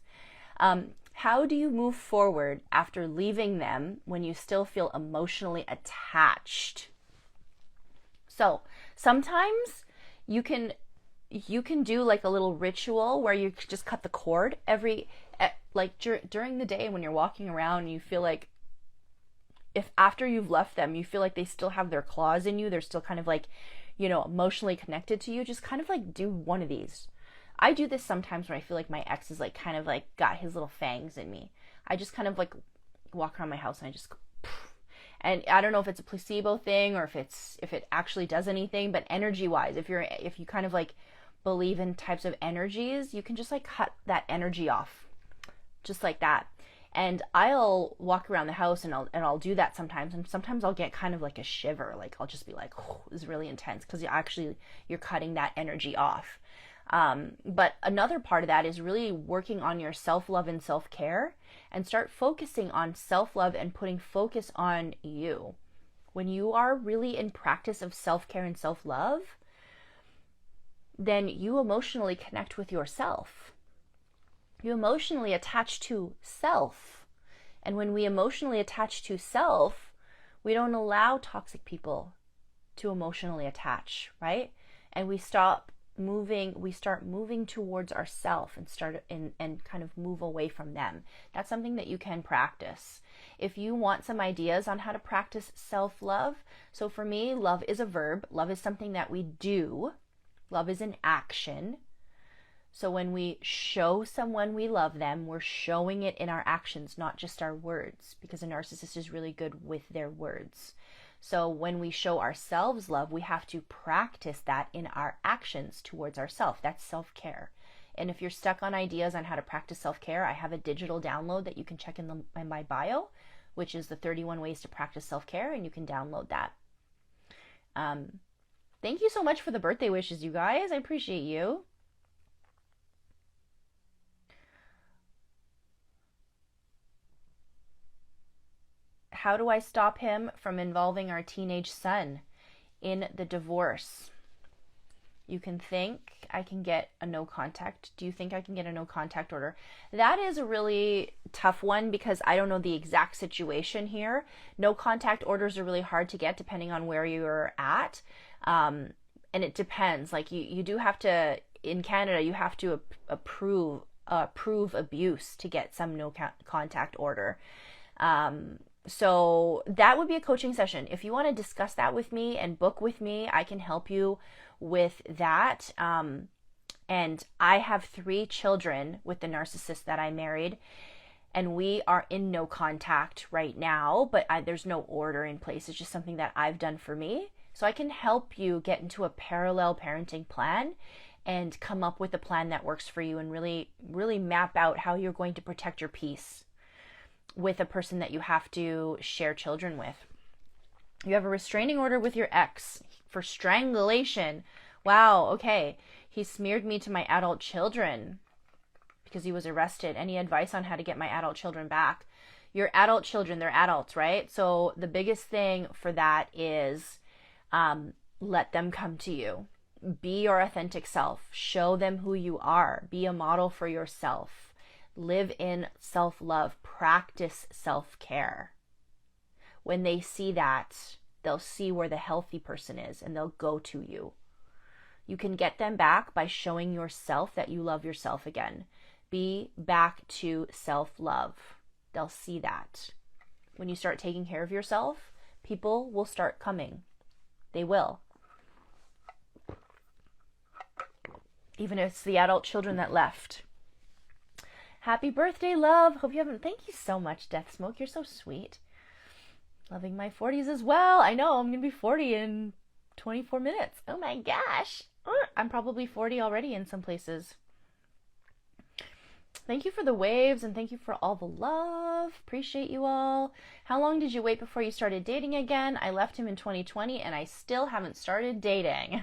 How do you move forward after leaving them when you still feel emotionally attached? So, sometimes you can do like a little ritual where you just cut the cord during the day when you're walking around and you feel like, if after you've left them, you feel like they still have their claws in you, they're still kind of like, you know, emotionally connected to you, just kind of like do one of these. I do this sometimes when I feel like my ex is like kind of like got his little fangs in me. I just kind of like walk around my house and I just go, and I don't know if it's a placebo thing or if it actually does anything, but energy wise, if you kind of like believe in types of energies, you can just like cut that energy off, just like that. And I'll walk around the house and I'll do that sometimes. And sometimes I'll get kind of like a shiver. Like I'll just be like, oh, this is really intense, because you're cutting that energy off. But another part of that is really working on your self-love and self-care, and start focusing on self-love and putting focus on you. When you are really in practice of self-care and self-love, then you emotionally connect with yourself. You emotionally attach to self. And when we emotionally attach to self, we don't allow toxic people to emotionally attach, right? And we start moving towards ourself and kind of move away from them. That's something that you can practice. If you want some ideas on how to practice self-love, so for me, love is a verb. Love is something that we do. Love is an action. So when we show someone we love them, we're showing it in our actions, not just our words, because a narcissist is really good with their words. So when we show ourselves love, we have to practice that in our actions towards ourselves. That's self-care. And if you're stuck on ideas on how to practice self-care, I have a digital download that you can check in my bio, which is the 31 ways to practice self-care, and you can download that. Thank you so much for the birthday wishes, you guys. I appreciate you. How do I stop him from involving our teenage son in the divorce? You can think I can get a no contact. Do you think I can get a no contact order? That is a really tough one because I don't know the exact situation here. No contact orders are really hard to get depending on where you're at. And it depends. Like you do have to, in Canada, you have to approve prove abuse to get some no contact order. So that would be a coaching session. If you want to discuss that with me and book with me, I can help you with that. And I have 3 children with the narcissist that I married, and we are in no contact right now, but there's no order in place. It's just something that I've done for me. So I can help you get into a parallel parenting plan and come up with a plan that works for you and really, really map out how you're going to protect your peace with a person that you have to share children with. You have a restraining order with your ex for strangulation. Wow, okay. He smeared me to my adult children because he was arrested. Any advice on how to get my adult children back? Your adult children, they're adults, right? So the biggest thing for that is let them come to you. Be your authentic self. Show them who you are. Be a model for yourself. Live in self-love. Practice self-care. When they see that, they'll see where the healthy person is and they'll go to you. You can get them back by showing yourself that you love yourself again. Be back to self-love. They'll see that. When you start taking care of yourself, people will start coming. They will. Even if it's the adult children that left. Happy birthday, love. Hope you haven't. Thank you so much, Death Smoke. You're so sweet. Loving my 40s as well. I know, I'm going to be 40 in 24 minutes. Oh my gosh. I'm probably 40 already in some places. Thank you for the waves and thank you for all the love. Appreciate you all. How long did you wait before you started dating again? I left him in 2020 and I still haven't started dating.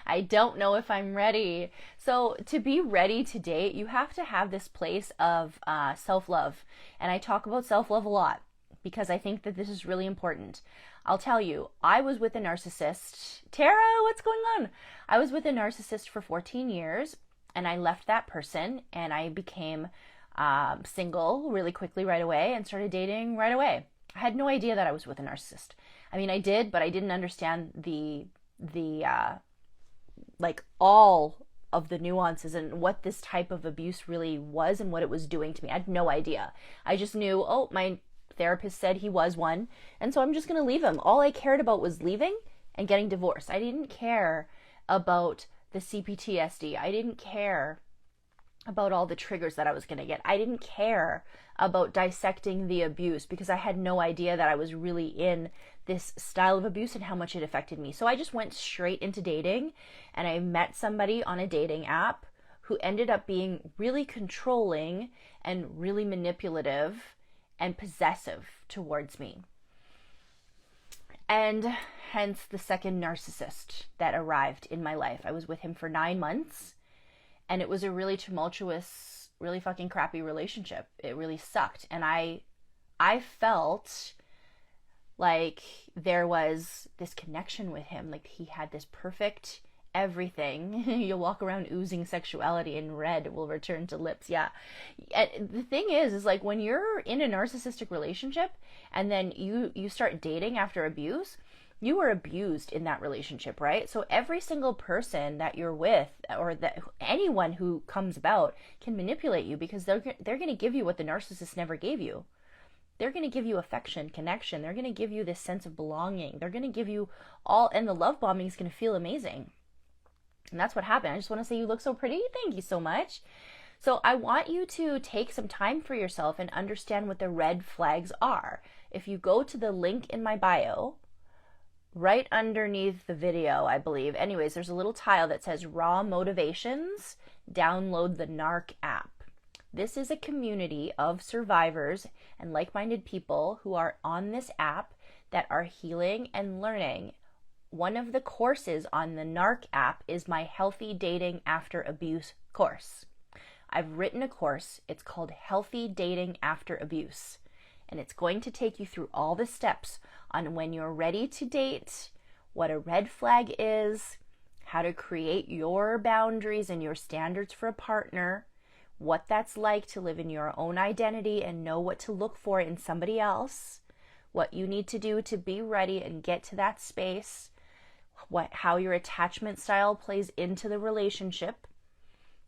I don't know if I'm ready. So to be ready to date, you have to have this place of self-love. And I talk about self-love a lot because I think that this is really important. I'll tell you, I was with a narcissist. Tara, what's going on? I was with a narcissist for 14 years. And I left that person and I became single really quickly right away and started dating right away. I had no idea that I was with a narcissist. I mean, I did, but I didn't understand the like all of the nuances and what this type of abuse really was and what it was doing to me. I had no idea. I just knew, oh, my therapist said he was one, and so I'm just going to leave him. All I cared about was leaving and getting divorced. I didn't care about the CPTSD. I didn't care about all the triggers that I was going to get. I didn't care about dissecting the abuse because I had no idea that I was really in this style of abuse and how much it affected me. So I just went straight into dating, and I met somebody on a dating app who ended up being really controlling and really manipulative and possessive towards me. And hence the second narcissist that arrived in my life. I was with him for 9 months, and it was a really tumultuous, really fucking crappy relationship. It really sucked. And I felt like there was this connection with him. Like he had this perfect everything. You'll walk around oozing sexuality and red will return to lips. Yeah. And the thing is like when you're in a narcissistic relationship and then you start dating after abuse, you were abused in that relationship, right? So every single person that you're with or that anyone who comes about can manipulate you because they're going to give you what the narcissist never gave you. They're going to give you affection, connection. They're going to give you this sense of belonging. They're going to give you all, and the love bombing is going to feel amazing. And that's what happened. I just want to say you look so pretty. Thank you so much. So I want you to take some time for yourself and understand what the red flags are. If you go to the link in my bio, right underneath the video, I believe. Anyways, there's a little tile that says Raw Motivations. Download the NARC app. This is a community of survivors and like-minded people who are on this app that are healing and learning. One of the courses on the NARC app is my Healthy Dating After Abuse course. I've written a course. It's called Healthy Dating After Abuse. And it's going to take you through all the steps on when you're ready to date, what a red flag is, how to create your boundaries and your standards for a partner, what that's like to live in your own identity and know what to look for in somebody else, what you need to do to be ready and get to that space, how your attachment style plays into the relationship,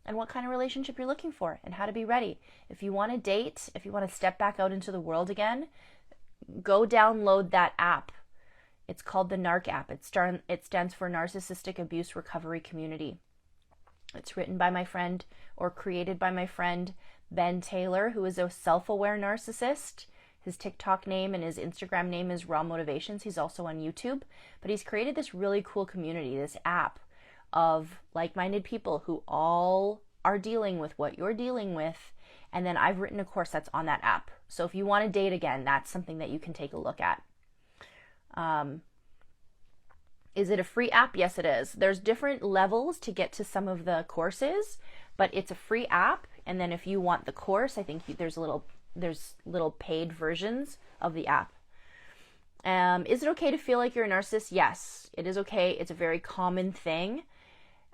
and what kind of relationship you're looking for and how to be ready. If you want to date, if you want to step back out into the world again, go download that app. It's called the NARC app. It stands for Narcissistic Abuse Recovery Community. It's written by my friend, or created by my friend Ben Taylor, who is a self-aware narcissist. His TikTok name and his Instagram name is Raw Motivations. He's also on YouTube. But he's created this really cool community, this app of like-minded people who all are dealing with what you're dealing with. And then I've written a course that's on that app. So if you want to date again, that's something that you can take a look at. Is it a free app? Yes, it is. There's different levels to get to some of the courses, but it's a free app. And then if you want the course, I think there's little paid versions of the app. Is it okay to feel like you're a narcissist? Yes, it is okay. It's a very common thing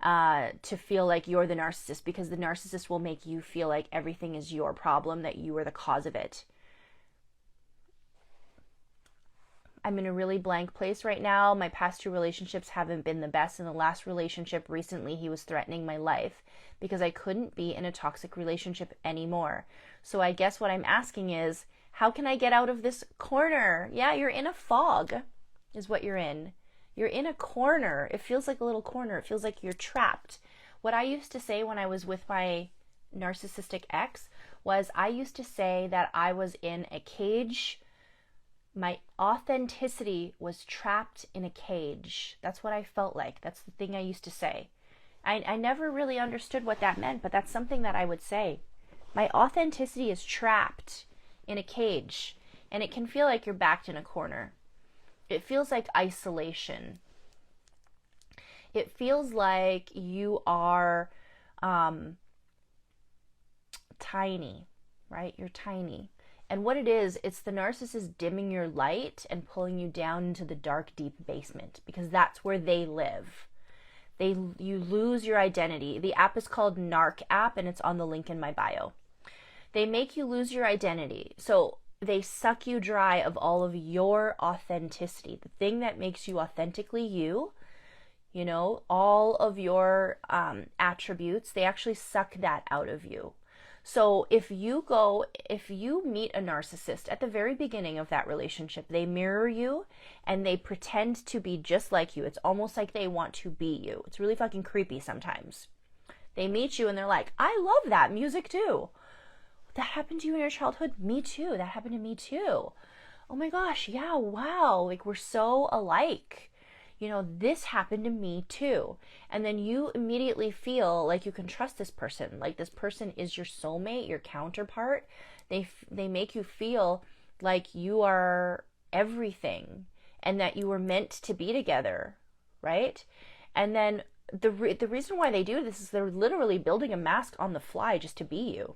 to feel like you're the narcissist, because the narcissist will make you feel like everything is your problem, that you are the cause of it. I'm in a really blank place right now. My past 2 relationships haven't been the best. In the last relationship recently, he was threatening my life because I couldn't be in a toxic relationship anymore. So I guess what I'm asking is, how can I get out of this corner? Yeah, you're in a fog is what you're in. You're in a corner. It feels like a little corner. It feels like you're trapped. What I used to say when I was with my narcissistic ex was, I used to say that I was in a cage. My authenticity was trapped in a cage. That's what I felt like. That's the thing I used to say. I never really understood what that meant, but that's something that I would say. My authenticity is trapped in a cage, and it can feel like you're backed in a corner. It feels like isolation. It feels like you are tiny, right? You're tiny. And what it is, it's the narcissist dimming your light and pulling you down into the dark, deep basement, because that's where they live. You lose your identity. The app is called NARC app, and it's on the link in my bio. They make you lose your identity. So they suck you dry of all of your authenticity, the thing that makes you authentically you, all of your attributes. They actually suck that out of you. So if you meet a narcissist at the very beginning of that relationship, they mirror you and they pretend to be just like you. It's almost like they want to be you. It's really fucking creepy sometimes. They meet you and they're like, I love that music too. That happened to you in your childhood? Me too. That happened to me too. Oh my gosh, yeah, wow. Like, we're so alike. This happened to me too. And then you immediately feel like you can trust this person. Like, this person is your soulmate, your counterpart. They make you feel like you are everything and that you were meant to be together, right? And then the reason why they do this is they're literally building a mask on the fly just to be you.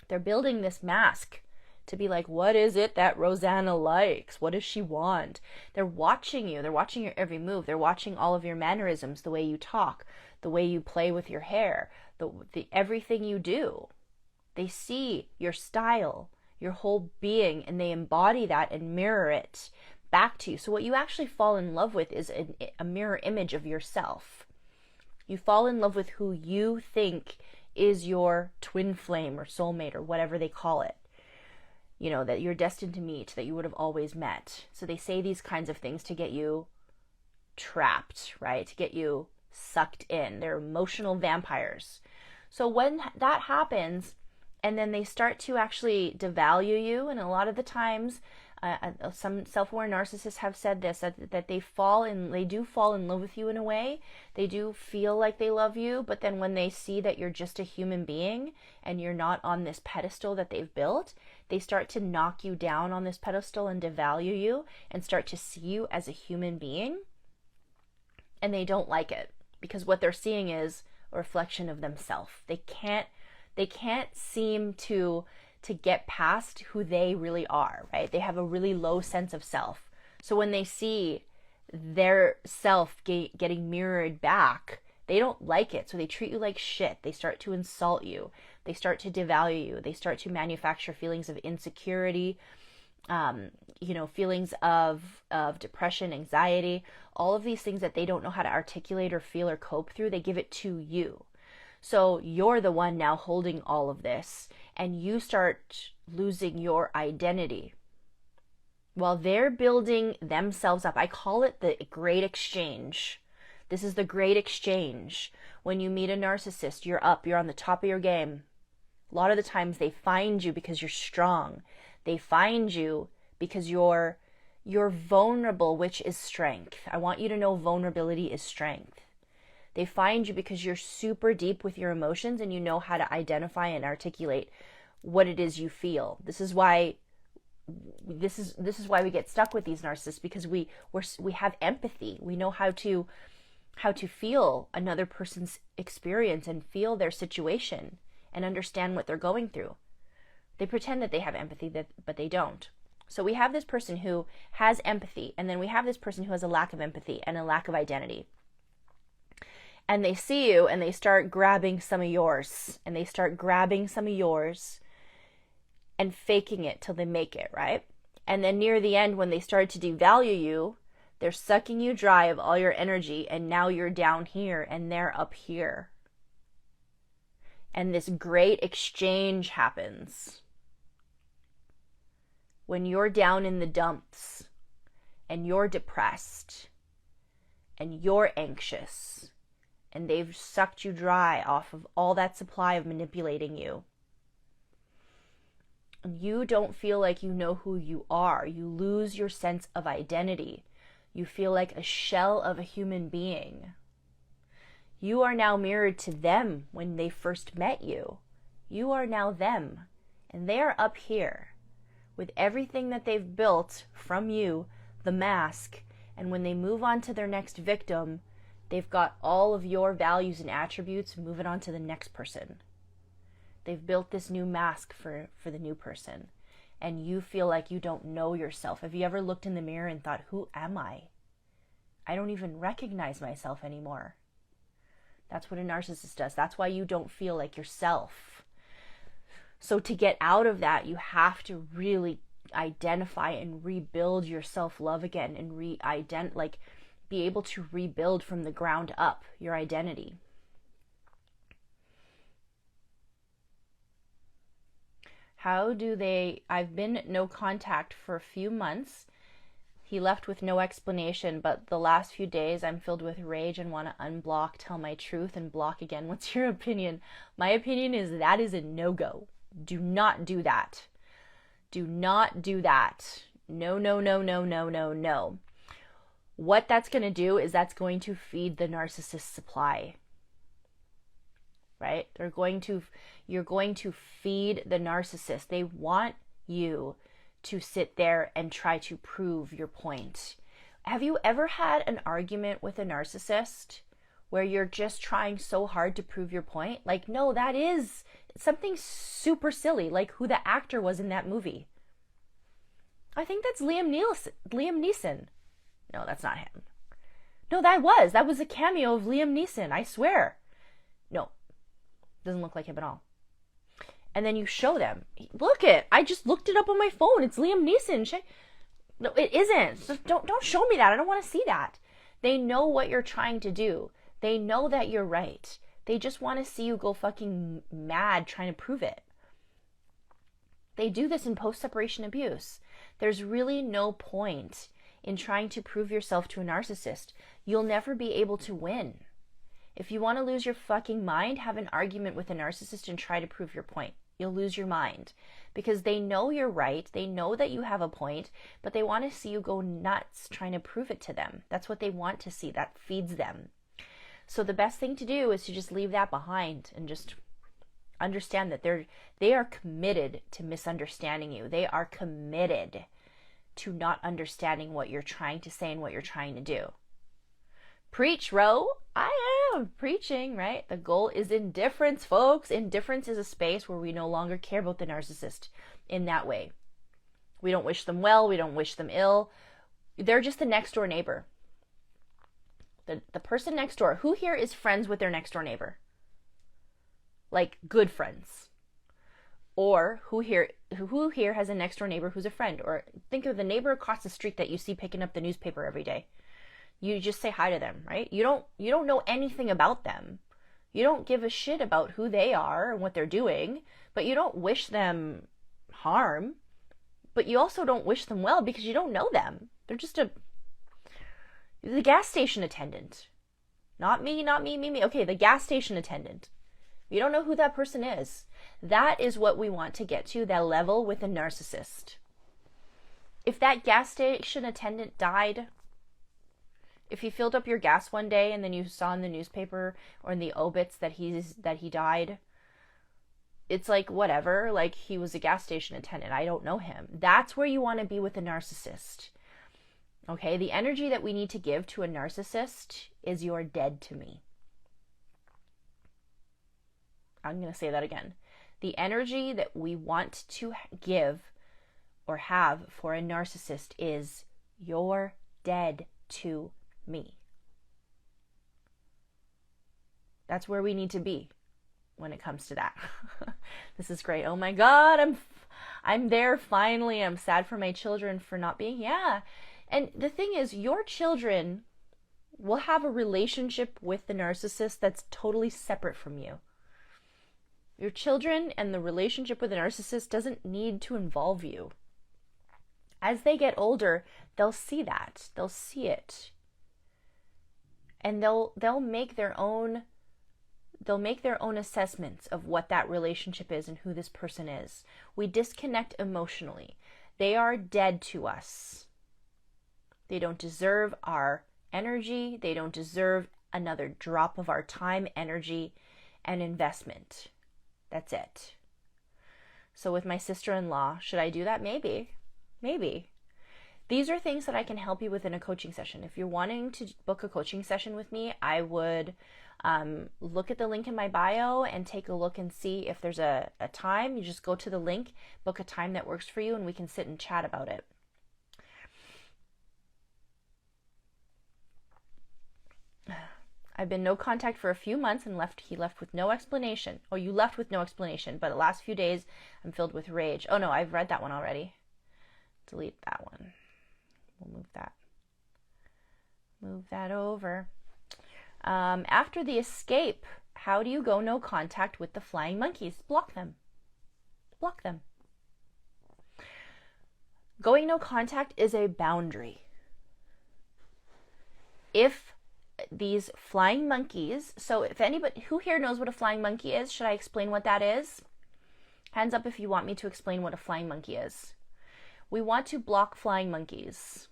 They're building this mask to be like, what is it that Rossana likes? What does she want? They're watching you. They're watching your every move. They're watching all of your mannerisms, the way you talk, the way you play with your hair, the everything you do. They see your style, your whole being, and they embody that and mirror it back to you. So what you actually fall in love with is a mirror image of yourself. You fall in love with who you think is your twin flame or soulmate or whatever they call it. That you're destined to meet, that you would have always met. So they say these kinds of things to get you trapped, right? To get you sucked in. They're emotional vampires. So when that happens, and then they start to actually devalue you, and a lot of the times, some self-aware narcissists have said this, that they do fall in love with you in a way. They do feel like they love you, but then when they see that you're just a human being and you're not on this pedestal that they've built, they start to knock you down on this pedestal and devalue you and start to see you as a human being. And they don't like it, because what they're seeing is a reflection of themselves. They can't seem to get past who they really are, right? They have a really low sense of self. So when they see their self getting mirrored back, they don't like it. So they treat you like shit. They start to insult you. They start to devalue you. They start to manufacture feelings of insecurity, feelings of depression, anxiety, all of these things that they don't know how to articulate or feel or cope through. They give it to you. So you're the one now holding all of this, and you start losing your identity while they're building themselves up. I call it the great exchange. This is the great exchange. When you meet a narcissist, you're up, you're on the top of your game. A lot of the times they find you because you're strong. They find you because you're vulnerable, which is strength. I want you to know vulnerability is strength. They find you because you're super deep with your emotions and you know how to identify and articulate what it is you feel. This is why we get stuck with these narcissists, because we have empathy. We know how to feel another person's experience and feel their situation and understand what they're going through. They pretend that they have empathy, but they don't. So we have this person who has empathy, and then we have this person who has a lack of empathy and a lack of identity. And they see you and they start grabbing some of yours, and they start grabbing some of yours and faking it till they make it, right? And then near the end, when they start to devalue you, they're sucking you dry of all your energy, and now you're down here and they're up here. And this great exchange happens. When you're down in the dumps and you're depressed and you're anxious and they've sucked you dry off of all that supply of manipulating you, and you don't feel like you know who you are, you lose your sense of identity. You feel like a shell of a human being. You are now mirrored to them when they first met you. You are now them, and they are up here with everything that they've built from you, the mask, and when they move on to their next victim, they've got all of your values and attributes moving on to the next person. They've built this new mask for the new person, and you feel like you don't know yourself. Have you ever looked in the mirror and thought, who am I? I don't even recognize myself anymore. That's what a narcissist does. That's why you don't feel like yourself. So to get out of that, you have to really identify and rebuild your self-love again, and be able to rebuild from the ground up your identity. I've been no contact for a few months. He left with no explanation, but the last few days I'm filled with rage and want to unblock, tell my truth, and block again. What's your opinion? My opinion is that is a no-go. Do not do that. Do not do that. No, no, no, no, no, no, no. What that's going to do is that's going to feed the narcissist supply. Right? You're going to feed the narcissist. They want you to sit there and try to prove your point. Have you ever had an argument with a narcissist where you're just trying so hard to prove your point? Like, no, that is something super silly, like who the actor was in that movie. I think that's Liam Neeson. No, that's not him. No, that was a cameo of Liam Neeson, I swear. No, doesn't look like him at all. And then you show them, look I just looked it up on my phone. It's Liam Neeson. No, it isn't. Just don't show me that. I don't want to see that. They know what you're trying to do. They know that you're right. They just want to see you go fucking mad trying to prove it. They do this in post-separation abuse. There's really no point in trying to prove yourself to a narcissist. You'll never be able to win. If you want to lose your fucking mind, have an argument with a narcissist and try to prove your point. You'll lose your mind because they know you're right. They know that you have a point, but they want to see you go nuts trying to prove it to them. That's what they want to see. That feeds them. So the best thing to do is to just leave that behind and just understand that they are committed to misunderstanding you. They are committed to not understanding what you're trying to say and what you're trying to do. Preach, Ro. I am preaching, right? The goal is indifference, folks. Indifference is a space where we no longer care about the narcissist in that way. We don't wish them well. We don't wish them ill. They're just the next door neighbor. The person next door. Who here is friends with their next door neighbor? Like good friends. Or who here has a next door neighbor who's a friend? Or think of the neighbor across the street that you see picking up the newspaper every day. You just say hi to them, right? You don't know anything about them. You don't give a shit about who they are and what they're doing, but you don't wish them harm. But you also don't wish them well because you don't know them. They're just the gas station attendant. Not me. Okay, the gas station attendant. You don't know who that person is. That is what we want to get to, that level with a narcissist. If that gas station attendant died, if you filled up your gas one day and then you saw in the newspaper or in the obits that he died, it's like, whatever, like, he was a gas station attendant. I don't know him. That's where you want to be with a narcissist. Okay, the energy that we need to give to a narcissist is "you're dead to me." I'm going to say that again. The energy that we want to give or have for a narcissist is "you're dead to me." That's where we need to be when it comes to that. This is great. Oh my God, I'm there finally. I'm sad for my children for not being. Yeah. And the thing is, your children will have a relationship with the narcissist that's totally separate from you. Your children and the relationship with the narcissist doesn't need to involve you. As they get older, they'll see that. They'll see it. And they'll make their own assessments of what that relationship is and who this person is. We disconnect emotionally. They are dead to us. They don't deserve our energy. They don't deserve another drop of our time, energy, and investment. That's it. So with my sister-in-law, should I do that? Maybe. These are things that I can help you with in a coaching session. If you're wanting to book a coaching session with me, I would look at the link in my bio and take a look and see if there's a time. You just go to the link, book a time that works for you, and we can sit and chat about it. I've been no contact for a few months and he left with no explanation. Oh, you left with no explanation, but the last few days I'm filled with rage. Oh no, I've read that one already. Delete that one. We'll move that. Move that over. After the escape, how do you go no contact with the flying monkeys? Block them. Block them. Going no contact is a boundary. If these flying monkeys, so if anybody who here knows what a flying monkey is, should I explain what that is? Hands up if you want me to explain what a flying monkey is. We want to block flying monkeys.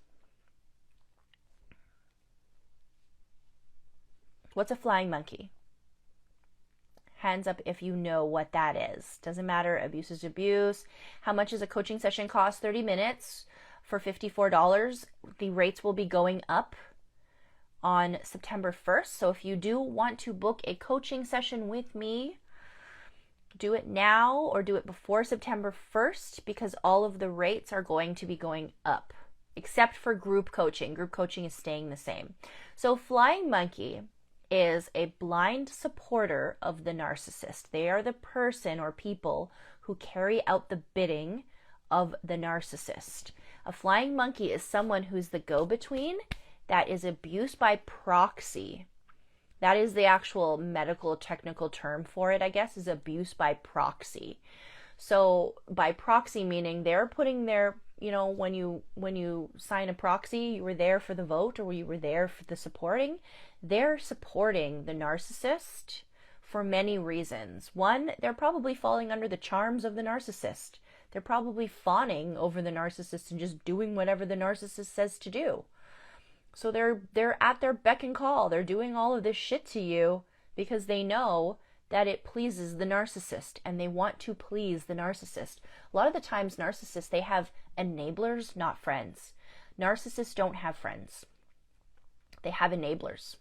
What's a flying monkey? Hands up if you know what that is. Doesn't matter, abuse is abuse. How much does a coaching session cost? 30 minutes for $54. The rates will be going up on September 1st. So if you do want to book a coaching session with me, do it now or do it before September 1st, because all of the rates are going to be going up, except for group coaching. Group coaching is staying the same. So flying monkey is a blind supporter of the narcissist. They are the person or people who carry out the bidding of the narcissist. A flying monkey is someone who's the go-between. That is abuse by proxy. That is the actual medical technical term for it, I guess, is abuse by proxy. So by proxy meaning they're putting their, when you sign a proxy, you were there for the vote or you were there for the supporting. They're supporting the narcissist for many reasons. One, they're probably falling under the charms of the narcissist. They're probably fawning over the narcissist and just doing whatever the narcissist says to do. So they're at their beck and call. They're doing all of this shit to you because they know that it pleases the narcissist and they want to please the narcissist. A lot of the times narcissists, they have enablers, not friends. Narcissists don't have friends. They have enablers.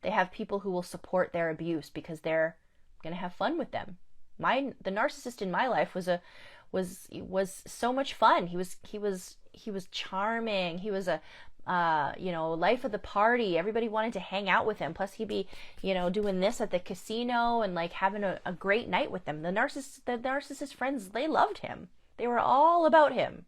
They have people who will support their abuse because they're going to have fun with them. The narcissist in my life was so much fun. He was charming. He was a life of the party. Everybody wanted to hang out with him. Plus he'd be, doing this at the casino and like having a great night with them. The narcissist friends, they loved him. They were all about him.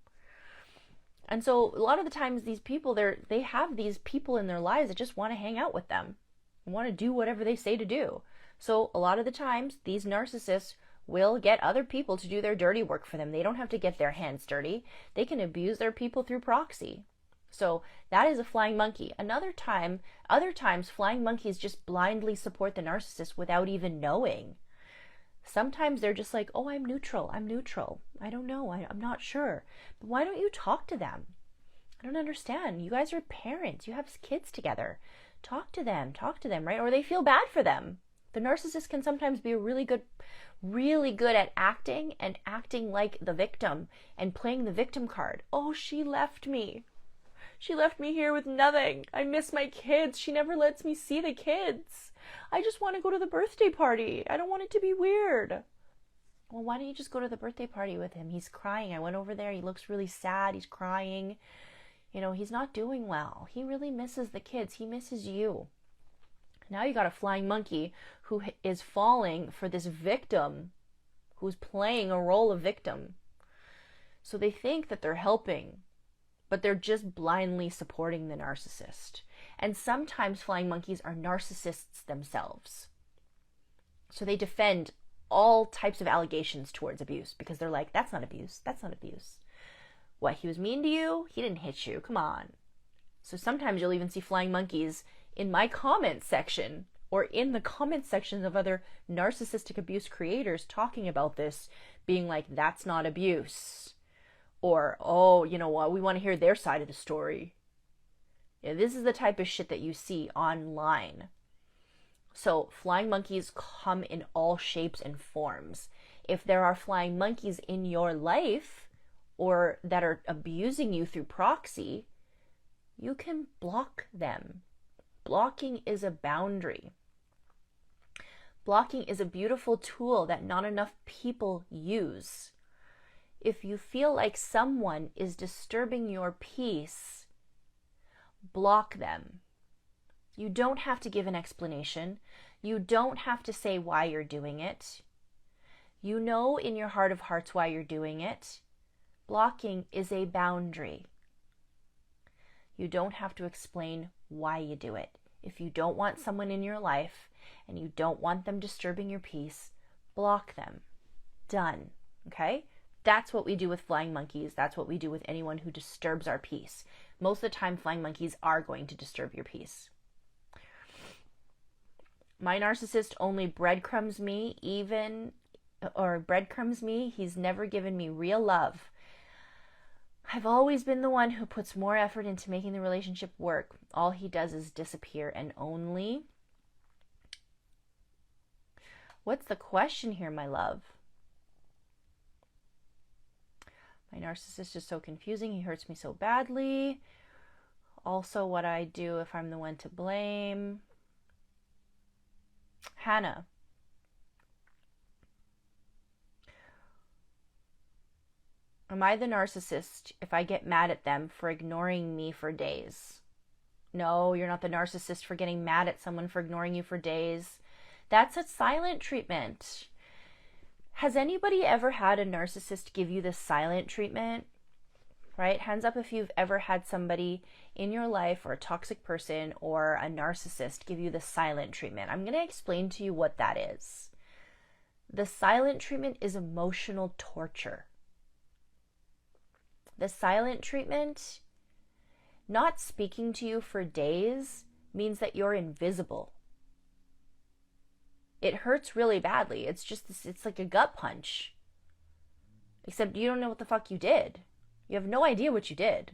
And so a lot of the times these people, they have these people in their lives that just want to hang out with them and want to do whatever they say to do. So a lot of the times, these narcissists will get other people to do their dirty work for them. They don't have to get their hands dirty. They can abuse their people through proxy. So that is a flying monkey. Other times, flying monkeys just blindly support the narcissist without even knowing. Sometimes they're just like, oh, I'm neutral. I don't know. I'm not sure. But why don't you talk to them? I don't understand. You guys are parents. You have kids together. Talk to them, right? Or they feel bad for them. The narcissist can sometimes be really good at acting like the victim and playing the victim card. Oh, she left me. She left me here with nothing. I miss my kids. She never lets me see the kids. I just want to go to the birthday party. I don't want it to be weird. Well, why don't you just go to the birthday party with him? He's crying. I went over there. He looks really sad. He's crying. You know, he's not doing well. He really misses the kids. He misses you. Now you got a flying monkey who is falling for this victim who's playing a role of victim. So they think that they're helping, but they're just blindly supporting the narcissist. And sometimes flying monkeys are narcissists themselves. So they defend all types of allegations towards abuse because they're like, that's not abuse. That's not abuse. What, he was mean to you? He didn't hit you. Come on. So sometimes you'll even see flying monkeys in my comment section or in the comment sections of other narcissistic abuse creators talking about this, being like, that's not abuse. Or, oh, you know what? We want to hear their side of the story. Yeah, this is the type of shit that you see online. So flying monkeys come in all shapes and forms. If there are flying monkeys in your life or that are abusing you through proxy, you can block them. Blocking is a boundary. Blocking is a beautiful tool that not enough people use. If you feel like someone is disturbing your peace, block them. You don't have to give an explanation. You don't have to say why you're doing it. You know in your heart of hearts why you're doing it. Blocking is a boundary. You don't have to explain why you do it. If you don't want someone in your life and you don't want them disturbing your peace, block them. Done. Okay? That's what we do with flying monkeys. That's what we do with anyone who disturbs our peace. Most of the time, flying monkeys are going to disturb your peace. My narcissist only breadcrumbs me, he's never given me real love. I've always been the one who puts more effort into making the relationship work. All he does is disappear and only... What's the question here, my love? My narcissist is so confusing. He hurts me so badly. Also, what I do if I'm the one to blame. Hannah. Am I the narcissist if I get mad at them for ignoring me for days? No, you're not the narcissist for getting mad at someone for ignoring you for days. That's a silent treatment. Has anybody ever had a narcissist give you the silent treatment? Right? Hands up if you've ever had somebody in your life, or a toxic person or a narcissist, give you the silent treatment. I'm going to explain to you what that is. The silent treatment is emotional torture. The silent treatment, not speaking to you for days, means that you're invisible. It hurts really badly. It's like a gut punch. Except you don't know what the fuck you did. You have no idea what you did.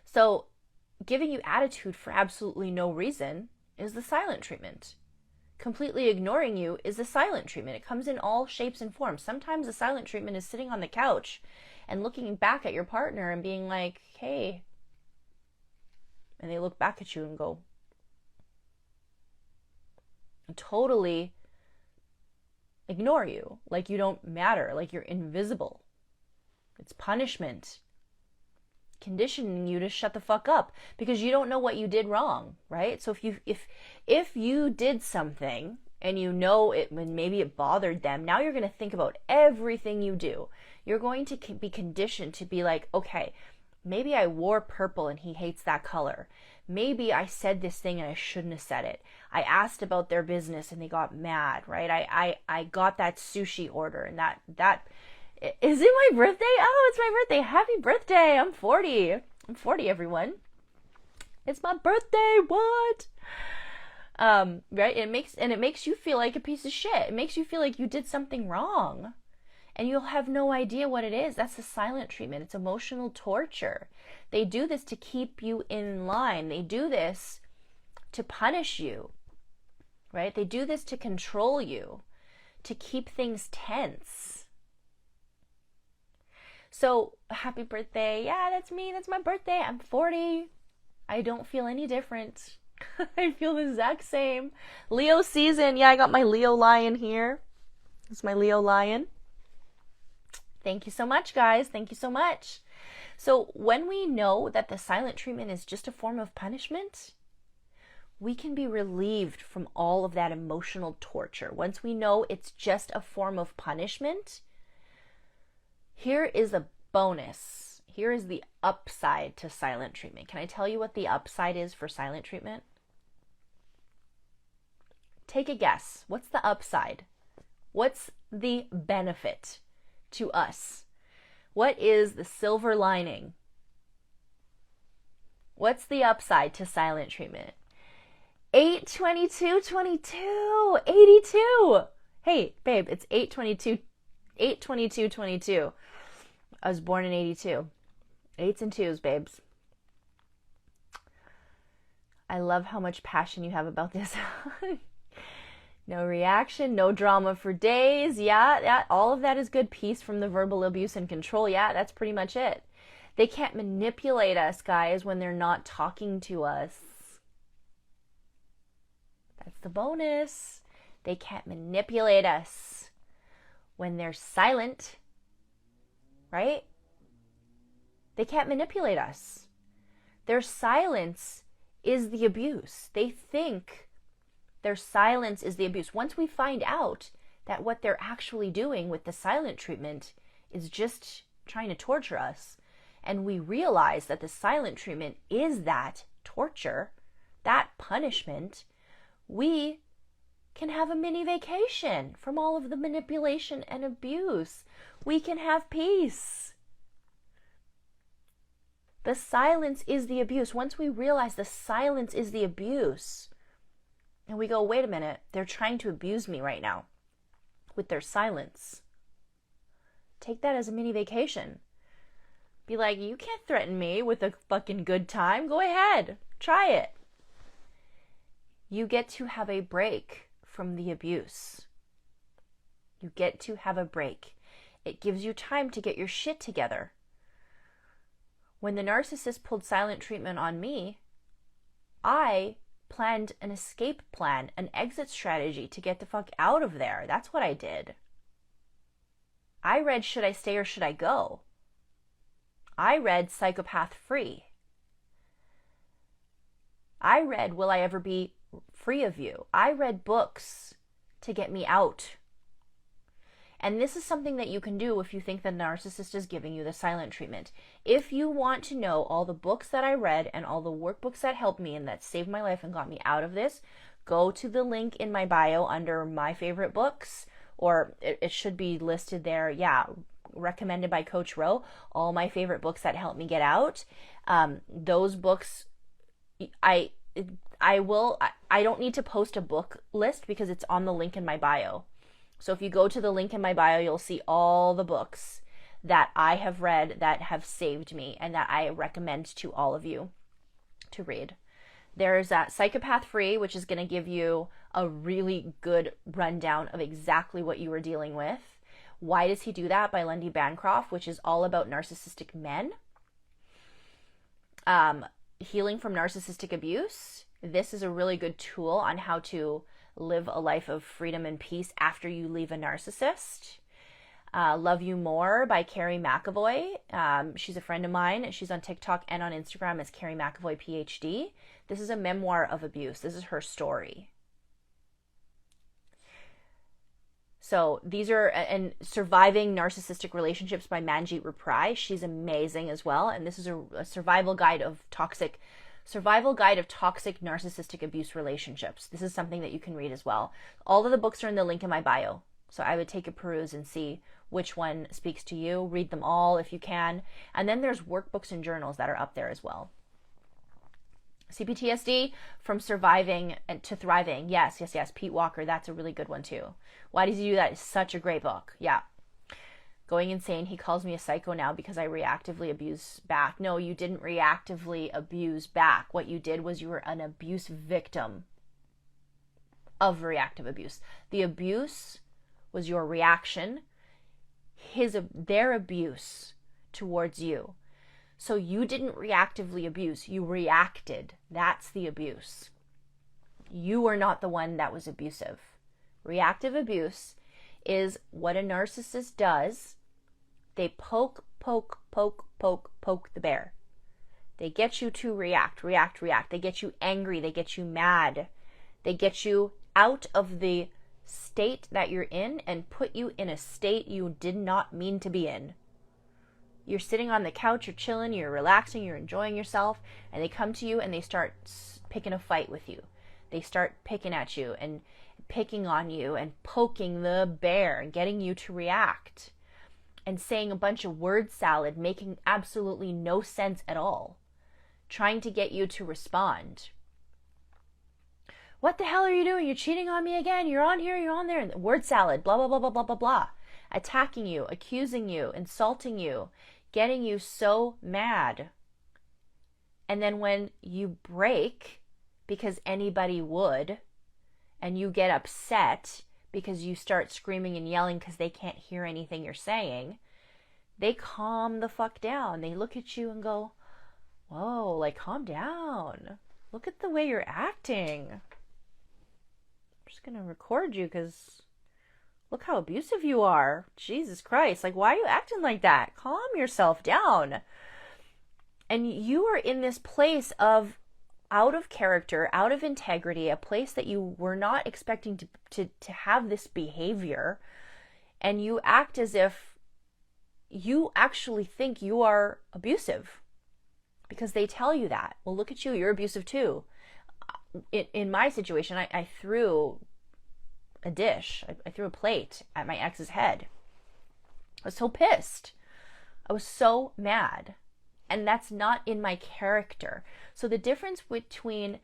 So, giving you attitude for absolutely no reason is the silent treatment. Completely ignoring you is the silent treatment. It comes in all shapes and forms. Sometimes the silent treatment is sitting on the couch and looking back at your partner and being like, hey. And they look back at you and go, and totally ignore you, like you don't matter, like you're invisible. It's punishment, conditioning you to shut the fuck up because you don't know what you did wrong, right? So if you did something and you know it, and maybe it bothered them, now you're going to think about everything you do. You're going to be conditioned to be like, okay, Maybe I wore purple and he hates that color. Maybe I said this thing and I shouldn't have said it. I asked about their business and they got mad, right? I got that sushi order, and that is it my birthday? Oh, it's my birthday. Happy birthday. I'm 40. I'm 40, everyone. It's my birthday. What? Right? It makes you feel like a piece of shit. It makes you feel like you did something wrong. And you'll have no idea what it is. That's the silent treatment. It's emotional torture. They do this to keep you in line. They do this to punish you, right? They do this to control you, to keep things tense. So, happy birthday. Yeah, that's me. That's my birthday. I'm 40. I don't feel any different. I feel the exact same. Leo season. Yeah, I got my Leo lion here. It's my Leo lion. Thank you so much, guys. Thank you so much. So when we know that the silent treatment is just a form of punishment, we can be relieved from all of that emotional torture. Once we know it's just a form of punishment, here is a bonus. Here is the upside to silent treatment. Can I tell you what the upside is for silent treatment? Take a guess. What's the upside? What's the benefit to us? What is the silver lining? What's the upside to silent treatment? 8/22/22, 82. Hey, babe, it's 8/22/22. I was born in 82. 8s and 2s, babes. I love how much passion you have about this. No reaction, no drama for days. Yeah, all of that is good. Peace from the verbal abuse and control. Yeah, that's pretty much it. They can't manipulate us, guys, when they're not talking to us. That's the bonus. They can't manipulate us when they're silent, right? They can't manipulate us. Their silence is the abuse. They think their silence is the abuse. Once we find out that what they're actually doing with the silent treatment is just trying to torture us, and we realize that the silent treatment is that torture, that punishment, we can have a mini vacation from all of the manipulation and abuse. We can have peace. The silence is the abuse. Once we realize the silence is the abuse, and we go, wait a minute, they're trying to abuse me right now with their silence. Take that as a mini vacation. Be like, you can't threaten me with a fucking good time. Go ahead. Try it. You get to have a break from the abuse. You get to have a break. It gives you time to get your shit together. When the narcissist pulled silent treatment on me, I planned an escape plan, an exit strategy to get the fuck out of there. That's what I did. I read Should I Stay or Should I Go? I read Psychopath Free. I read Will I Ever Be Free of You? I read books to get me out. And this is something that you can do if you think the narcissist is giving you the silent treatment. If you want to know all the books that I read and all the workbooks that helped me and that saved my life and got me out of this, go to the link in my bio under my favorite books, or it should be listed there. Yeah, recommended by Coach Ro. All my favorite books that helped me get out. Those books, I don't need to post a book list because it's on the link in my bio. So if you go to the link in my bio, you'll see all the books that I have read that have saved me and that I recommend to all of you to read. There's Psychopath Free, which is going to give you a really good rundown of exactly what you were dealing with. Why Does He Do That? By Lundy Bancroft, which is all about narcissistic men. Healing from Narcissistic Abuse. This is a really good tool on how to live a life of freedom and peace after you leave a narcissist. Love You More by Carrie McAvoy. She's a friend of mine. She's on TikTok and on Instagram as Carrie McAvoy PhD. This is a memoir of abuse. This is her story. So these are, and Surviving Narcissistic Relationships by Manjeet Raprai. She's amazing as well. And this is a survival guide of toxic narcissistic abuse relationships. This is something that you can read as well. All of the books are in the link in my bio. So I would take a peruse and see which one speaks to you. Read them all if you can. And then there's workbooks and journals that are up there as well. CPTSD, From Surviving to Thriving. Yes. Pete Walker. That's a really good one too. Why Does He Do That? Is such a great book. Yeah. Going Insane. He calls me a psycho now because I reactively abuse back. No, you didn't reactively abuse back. What you did was you were an abuse victim of reactive abuse. The abuse was your reaction, their abuse towards you. So you didn't reactively abuse, you reacted. That's the abuse. You were not the one that was abusive. Reactive abuse is what a narcissist does. They poke the bear. They get you to react. They get you angry. They get you mad. They get you out of the state that you're in and put you in a state you did not mean to be in. You're sitting on the couch, you're chilling, you're relaxing, you're enjoying yourself, and they come to you and they start picking a fight with you. They start picking at you and picking on you and poking the bear and getting you to react and saying a bunch of word salad, making absolutely no sense at all, trying to get you to respond. What the hell are you doing? You're cheating on me again. You're on here, you're on there. And word salad, blah, blah, blah, blah, blah, blah, blah. Attacking you, accusing you, insulting you, getting you so mad. And then when you break, because anybody would, and you get upset because you start screaming and yelling because they can't hear anything you're saying, they calm the fuck down. They look at you and go, whoa, like, calm down. Look at the way you're acting. I'm just going to record you because look how abusive you are. Jesus Christ. Like, why are you acting like that? Calm yourself down. And you are in this place of out of character, out of integrity, a place that you were not expecting to have this behavior. And you act as if you actually think you are abusive because they tell you that. Well, look at you. You're abusive too. In my situation, I threw a dish. I threw a plate at my ex's head. I was so pissed. I was so mad. And that's not in my character. So the difference between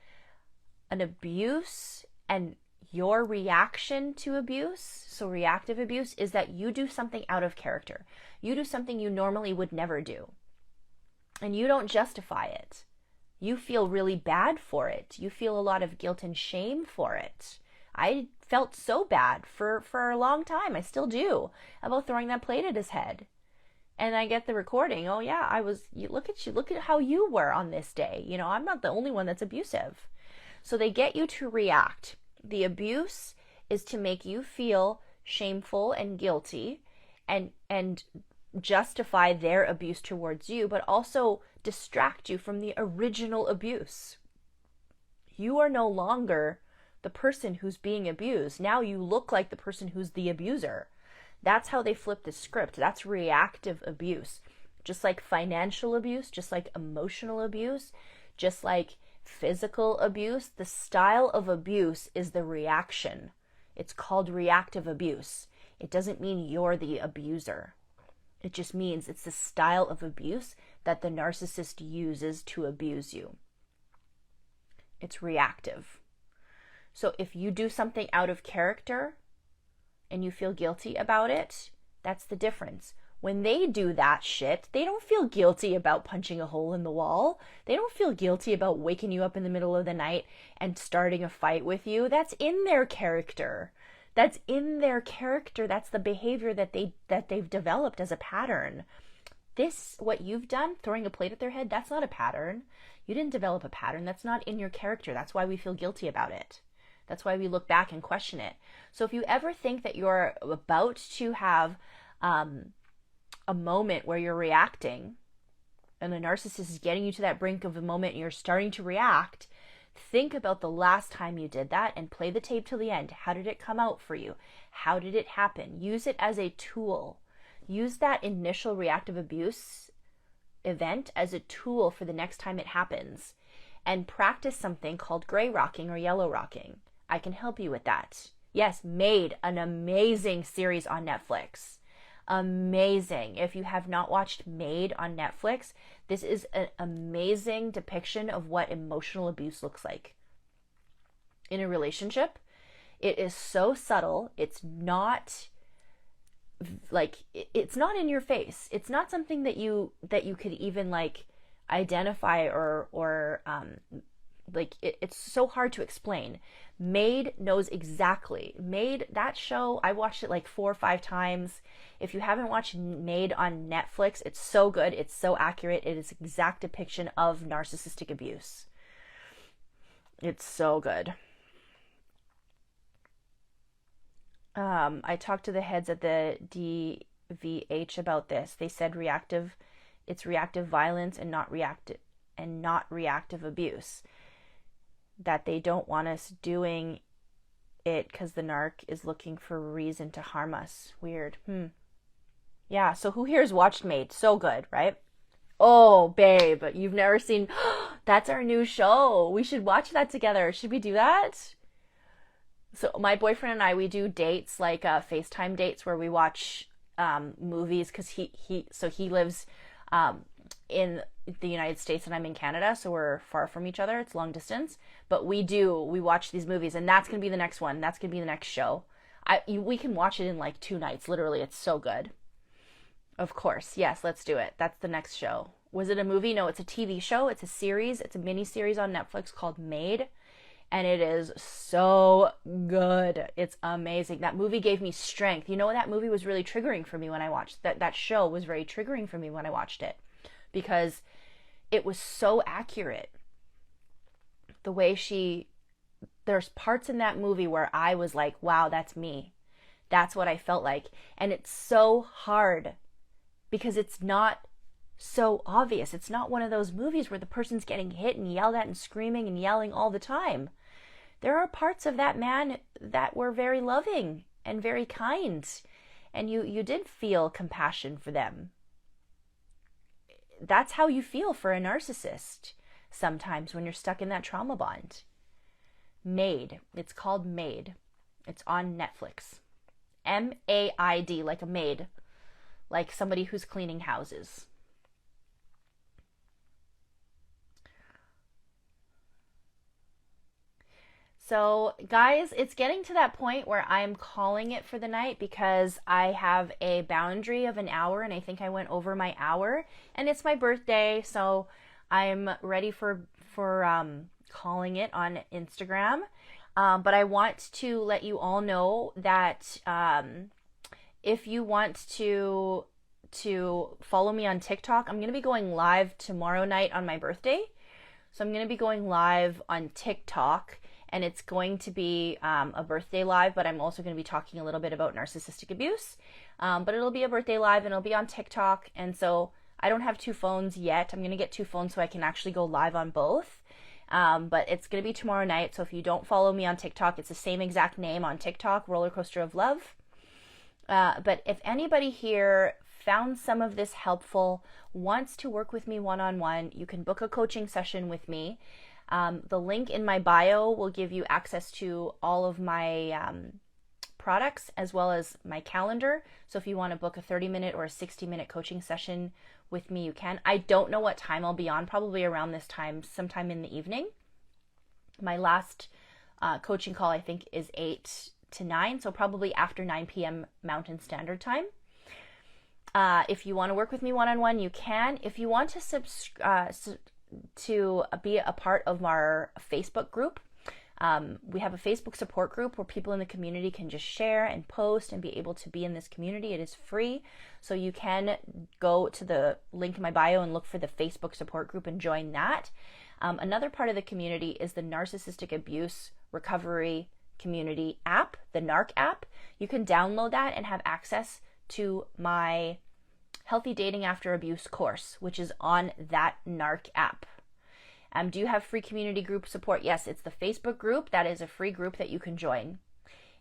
an abuse and your reaction to abuse, so reactive abuse, is that you do something out of character. You do something you normally would never do. And you don't justify it. You feel really bad for it. You feel a lot of guilt and shame for it. I felt so bad for a long time. I still do, about throwing that plate at his head. And I get the recording. Oh yeah, look at how you were on this day. You know, I'm not the only one that's abusive. So they get you to react. The abuse is to make you feel shameful and guilty and justify their abuse towards you, but also distract you from the original abuse. You are no longer the person who's being abused. Now you look like the person who's the abuser. That's how they flip the script. That's reactive abuse. Just like financial abuse, just like emotional abuse, just like physical abuse, the style of abuse is the reaction. It's called reactive abuse. It doesn't mean you're the abuser. It just means it's the style of abuse that the narcissist uses to abuse you. It's reactive. So if you do something out of character and you feel guilty about it, that's the difference. When they do that shit, they don't feel guilty about punching a hole in the wall. They don't feel guilty about waking you up in the middle of the night and starting a fight with you. That's in their character. That's in their character. That's the behavior that they've developed as a pattern. This, what you've done, throwing a plate at their head, that's not a pattern. You didn't develop a pattern. That's not in your character. That's why we feel guilty about it. That's why we look back and question it. So if you ever think that you're about to have a moment where you're reacting and the narcissist is getting you to that brink of a moment and you're starting to react, Think about the last time you did that and play the tape till the end. How did it come out for you? How did it happen? Use it as a tool. Use that initial reactive abuse event as a tool for the next time it happens. And practice something called gray rocking or yellow rocking. I can help you with that. Yes, Made, an amazing series on Netflix. Amazing. If you have not watched Made on Netflix, this is an amazing depiction of what emotional abuse looks like in a relationship. It is so subtle. It's not like, it's not in your face. It's not something that you could even like identify or like it's so hard to explain. Made knows exactly. Made, that show, I watched it like 4 or 5 times. If you haven't watched Made on Netflix, it's so good. It's so accurate. It is an exact depiction of narcissistic abuse. It's so good. I talked to the heads at the DVH about this. They said it's reactive violence and not reactive abuse. That they don't want us doing it because the narc is looking for a reason to harm us. Weird. Yeah, so who here has watched Made? So good, right? Oh, babe, you've never seen... That's our new show. We should watch that together. Should we do that? So my boyfriend and I, we do dates, like FaceTime dates where we watch movies because he lives in the United States and I'm in Canada, so we're far from each other. It's long distance, but we watch these movies, and that's gonna be the next one. That's gonna be the next show. We can watch it in like 2 nights, literally. It's so good. Of course, yes, let's do it. That's the next show. Was it a movie? No, it's a TV show. It's a series. It's a mini series on Netflix called Made, and it is so good. It's amazing. That movie gave me strength. You know, that movie was really triggering for me when I watched that show was very triggering for me when I watched it, because it was so accurate. The way there's parts in that movie where I was like, wow, that's me. That's what I felt like. And it's so hard because it's not so obvious. It's not one of those movies where the person's getting hit and yelled at and screaming and yelling all the time. There are parts of that man that were very loving and very kind. And you did feel compassion for them. That's how you feel for a narcissist sometimes when you're stuck in that trauma bond. Made. It's called Made. It's on Netflix. M-A-I-D, like a maid. Like somebody who's cleaning houses. So guys, it's getting to that point where I'm calling it for the night because I have a boundary of an hour and I think I went over my hour, and it's my birthday, so I'm ready for calling it on Instagram. But I want to let you all know that if you want to follow me on TikTok, I'm going to be going live tomorrow night on my birthday. So I'm going to be going live on TikTok. And it's going to be a birthday live, but I'm also going to be talking a little bit about narcissistic abuse. But it'll be a birthday live, and it'll be on TikTok. And so I don't have 2 phones yet. I'm going to get 2 phones so I can actually go live on both. But it's going to be tomorrow night. So if you don't follow me on TikTok, it's the same exact name on TikTok, Rollercoaster of Love. But if anybody here found some of this helpful, wants to work with me one-on-one, you can book a coaching session with me. The link in my bio will give you access to all of my products as well as my calendar. So if you want to book a 30-minute or a 60-minute coaching session with me, you can. I don't know what time I'll be on, probably around this time, sometime in the evening. My last coaching call, I think, is 8 to 9, so probably after 9 p.m. Mountain Standard Time. If you want to work with me one-on-one, you can. If you want to be a part of our Facebook group. We have a Facebook support group where people in the community can just share and post and be able to be in this community. It is free, so you can go to the link in my bio and look for the Facebook support group and join that. Another part of the community is the Narcissistic Abuse Recovery Community app, the NARC app. You can download that and have access to my Healthy Dating After Abuse course, which is on that NARC app. Do you have free community group support? Yes, it's the Facebook group. That is a free group that you can join.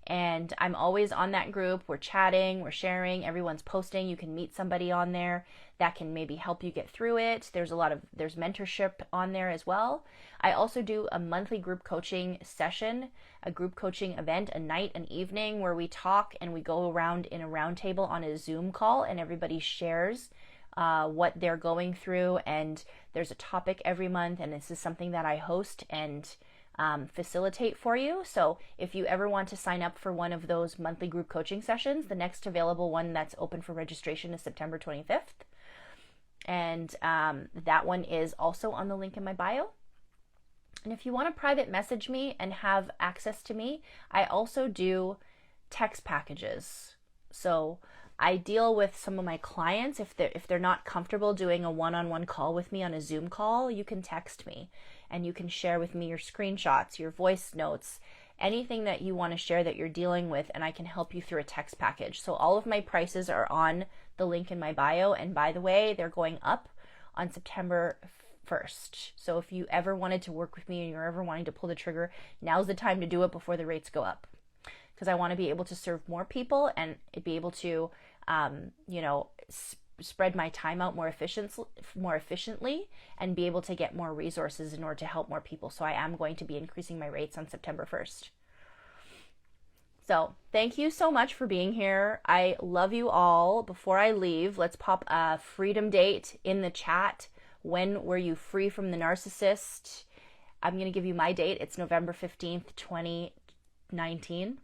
And I'm always on that group. We're chatting, we're sharing, everyone's posting. You can meet somebody on there that can maybe help you get through it. There's mentorship on there as well. I also do a monthly group coaching session, a group coaching event, a night, an evening, where we talk and we go around in a round table on a Zoom call, and everybody shares what they're going through. And there's a topic every month, and this is something that I host and facilitate for you. So if you ever want to sign up for one of those monthly group coaching sessions, the next available one that's open for registration is September 25th. And that one is also on the link in my bio. And if you want to private message me and have access to me, I also do text packages. So I deal with some of my clients. If they're not comfortable doing a one-on-one call with me on a Zoom call, you can text me and you can share with me your screenshots, your voice notes, anything that you want to share that you're dealing with, and I can help you through a text package. So all of my prices are on the link in my bio, and by the way, they're going up on September 1st. So if you ever wanted to work with me and you're ever wanting to pull the trigger, now's the time to do it before the rates go up, because I want to be able to serve more people and be able to spread my time out more efficiently and be able to get more resources in order to help more people. So I am going to be increasing my rates on September 1st. So thank you so much for being here. I love you all. Before I leave, let's pop a freedom date in the chat. When were you free from the narcissist? I'm going to give you my date. It's November 15th, 2019.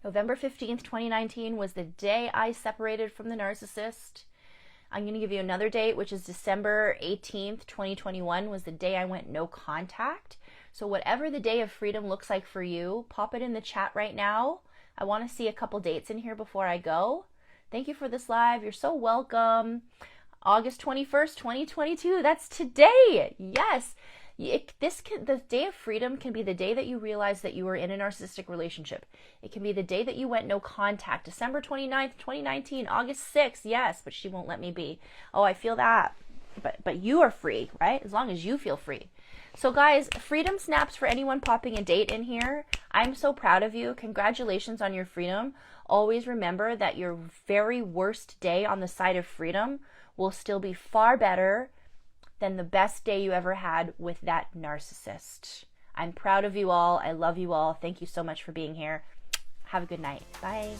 November 15th, 2019 was the day I separated from the narcissist. I'm going to give you another date, which is December 18th, 2021 was the day I went no contact. So whatever the day of freedom looks like for you, pop it in the chat right now. I want to see a couple dates in here before I go. Thank you for this live. You're so welcome. August 21st, 2022. That's today. Yes. The day of freedom can be the day that you realize that you were in a narcissistic relationship. It can be the day that you went no contact. December 29th, 2019, August 6th. Yes, but she won't let me be. Oh, I feel that. But you are free, right? As long as you feel free. So guys, freedom snaps for anyone popping a date in here. I'm so proud of you. Congratulations on your freedom. Always remember that your very worst day on the side of freedom will still be far better than the best day you ever had with that narcissist. I'm proud of you all. I love you all. Thank you so much for being here. Have a good night. Bye.